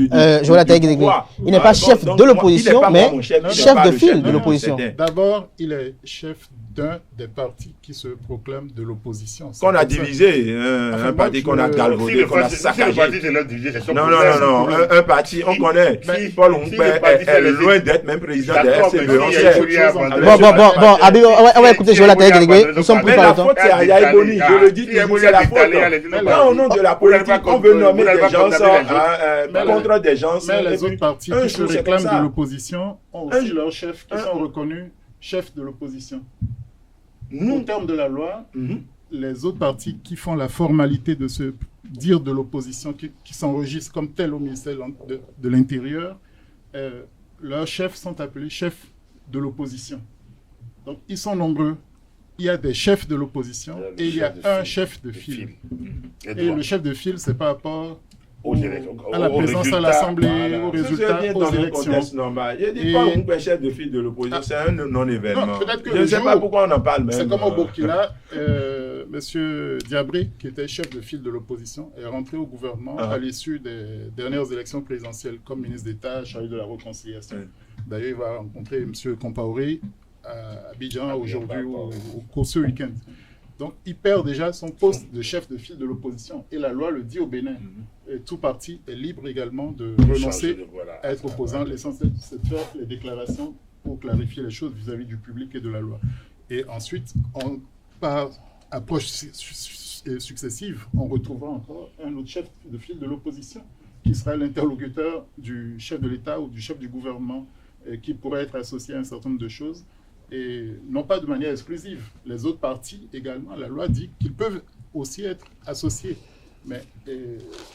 Il n'est pas chef de l'opposition, mais chef de file de l'opposition. D'abord, il est chef d'un des partis qui se proclament de l'opposition. Qu'on a divisé, un parti qu'on a galvaudé, qu'on a saccagé. Non, un parti, on connaît. Paul Rumpe est loin d'être même président de la FCB. Bon, Habib, on va écouter Joël Ataï. Nous sommes pris par le temps. La faute, c'est à Yaïboni. Je le dis toujours, c'est la faute. Quand au nom de la politique, on veut nommer des gens contre des gens. Mais les autres partis qui se réclament de l'opposition ont aussi leurs chefs qui sont reconnus chefs de l'opposition. Au terme de la loi, les autres partis qui font la formalité de se dire de l'opposition, qui s'enregistrent comme tel au ministère de l'Intérieur, leurs chefs sont appelés chefs de l'opposition. Donc, ils sont nombreux. Il y a des chefs de l'opposition et il y a un chef de file. Et le chef de file, c'est par rapport à la présence à l'Assemblée, aux résultats, aux élections. Il dit pas un chef de file de l'opposition, c'est un non-événement. Je ne sais pas pourquoi on en parle même. C'est comme au Burkina, M. Diabré, qui était chef de file de l'opposition, est rentré au gouvernement à l'issue des dernières élections présidentielles comme ministre d'État chargé de la réconciliation. D'ailleurs, il va rencontrer M. Compaoré à Abidjan aujourd'hui ou ce week-end. Donc, il perd déjà son poste de chef de file de l'opposition. Et la loi le dit au Bénin. Et tout parti est libre également de renoncer à être opposant. L'essentiel, c'est de faire les déclarations pour clarifier les choses vis-à-vis du public et de la loi. Et ensuite, par approche successive, on retrouvera encore un autre chef de file de l'opposition qui sera l'interlocuteur du chef de l'État ou du chef du gouvernement qui pourrait être associé à un certain nombre de choses. Et non pas de manière exclusive. Les autres partis également, la loi dit qu'ils peuvent aussi être associés. Mais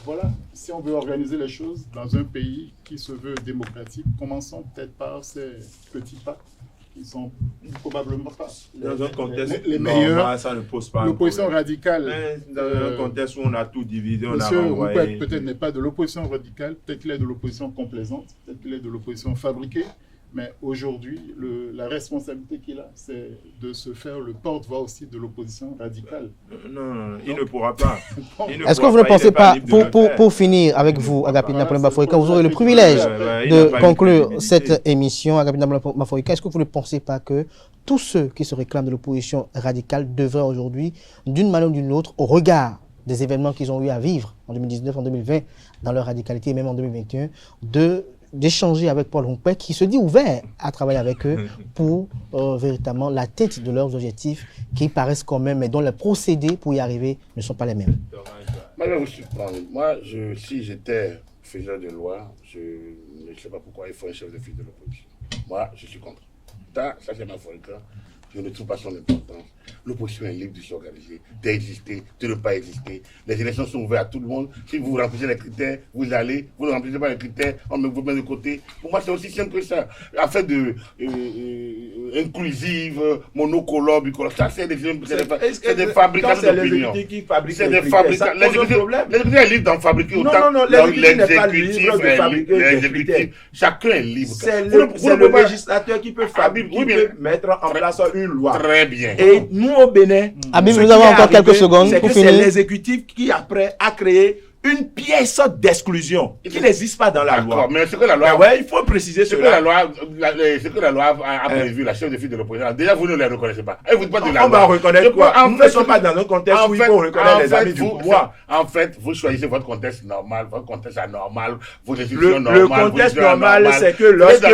voilà, si on veut organiser les choses dans un pays qui se veut démocratique, commençons peut-être par ces petits pas qui sont probablement pas dans un contexte les meilleurs. Normal, ça ne pose pas l'opposition radicale. Mais dans un contexte où on a tout divisé, on a Monsieur renvoyé. Roupet peut-être n'est pas de l'opposition radicale, peut-être qu'il est de l'opposition complaisante, peut-être qu'il est de l'opposition fabriquée. Mais aujourd'hui, la responsabilité qu'il a, c'est de se faire le porte-voix aussi de l'opposition radicale. Non, il ne pourra pas. Est-ce que vous ne pensez pas, pour finir avec vous, Agapit Napoléon Bafouika, vous aurez le privilège de conclure cette émission, Agapit Napoléon Bafouika, est-ce que vous ne pensez pas que tous ceux qui se réclament de l'opposition radicale devraient aujourd'hui, d'une manière ou d'une autre, au regard des événements qu'ils ont eu à vivre en 2019, en 2020, dans leur radicalité et même en 2021, d'échanger avec Paul Roupet, qui se dit ouvert à travailler avec eux pour véritablement l'atteinte de leurs objectifs qui paraissent quand même, mais dont les procédés pour y arriver ne sont pas les mêmes. Moi, je vais vous surprendre. Moi, si j'étais faiseur de loi, je ne sais pas pourquoi il faut un chef de file de l'opposition. Moi, je suis contre. Ça c'est ma faute. Je ne trouve pas son importance. L'opposition est libre de s'organiser, d'exister, de ne pas exister. Les élections sont ouvertes à tout le monde. Si vous remplissez les critères, vous allez. Vous ne remplissez pas les critères, on vous met de côté. Pour moi, c'est aussi simple que ça. Affaire de inclusive, monocolore, bicolore, ça c'est des fabricants d'opinion. C'est des fabricants. L'exécutif est libre d'en fabriquer autant. Non, l'exécutif n'est pas libre de fabriquer des critères. Chacun est libre. C'est le législateur qui peut mettre en place une loi. Très bien. Et nous, au Bénin, Abim, nous avons encore quelques secondes pour finir. C'est l'exécutif qui, après, a créé une pièce d'exclusion qui n'existe pas dans la loi. Mais ce que la loi... Ouais, il faut préciser ce que la loi a prévu, la chef de file de l'opposition, déjà vous ne les reconnaissez pas. Et vous pas de la on va reconnaître quoi? Nous ne sommes pas dans un contexte où il faut reconnaître les amis du pouvoir. En fait, vous choisissez votre contexte normal, votre contexte anormal, vos institutions normales. Le contexte normal, c'est que lorsque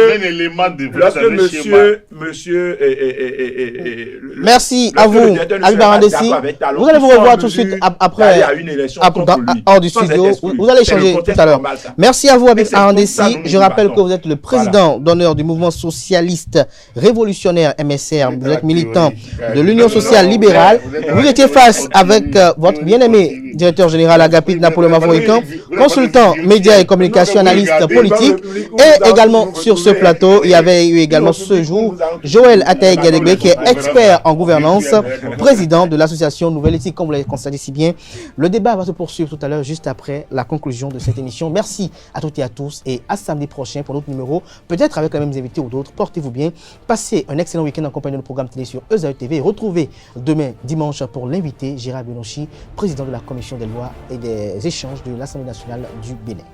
monsieur... Merci à vous, Abib Arandessi. Vous allez vous revoir tout de suite après, hors du studio. Vous allez échanger tout à l'heure. Merci à vous, Abib Arandessi. Je rappelle que vous êtes le président d'honneur du mouvement socialiste révolutionnaire MSR. Vous êtes militant de l'Union sociale libérale. Vous étiez face avec votre bien-aimé directeur général Agapit Napoléon Bafouika, consultant médias et communication, analyste politique. Et également sur ce plateau, il y avait eu également ce jour Joël Ataï-Gadegbe, qui est expert en gouvernance, président de l'association Nouvelle Éthique. Comme vous l'avez constaté si bien, le débat va se poursuivre tout à l'heure, juste après la conclusion de cette émission. Merci à toutes et à tous et à samedi prochain pour notre numéro, peut-être avec les mêmes invités ou d'autres. Portez-vous bien, passez un excellent week-end en compagnie de nos programmes télé sur ESAE TV et retrouvez demain dimanche pour l'invité Gérard Benochi, président de la commission des lois et des échanges de l'Assemblée nationale du Bénin.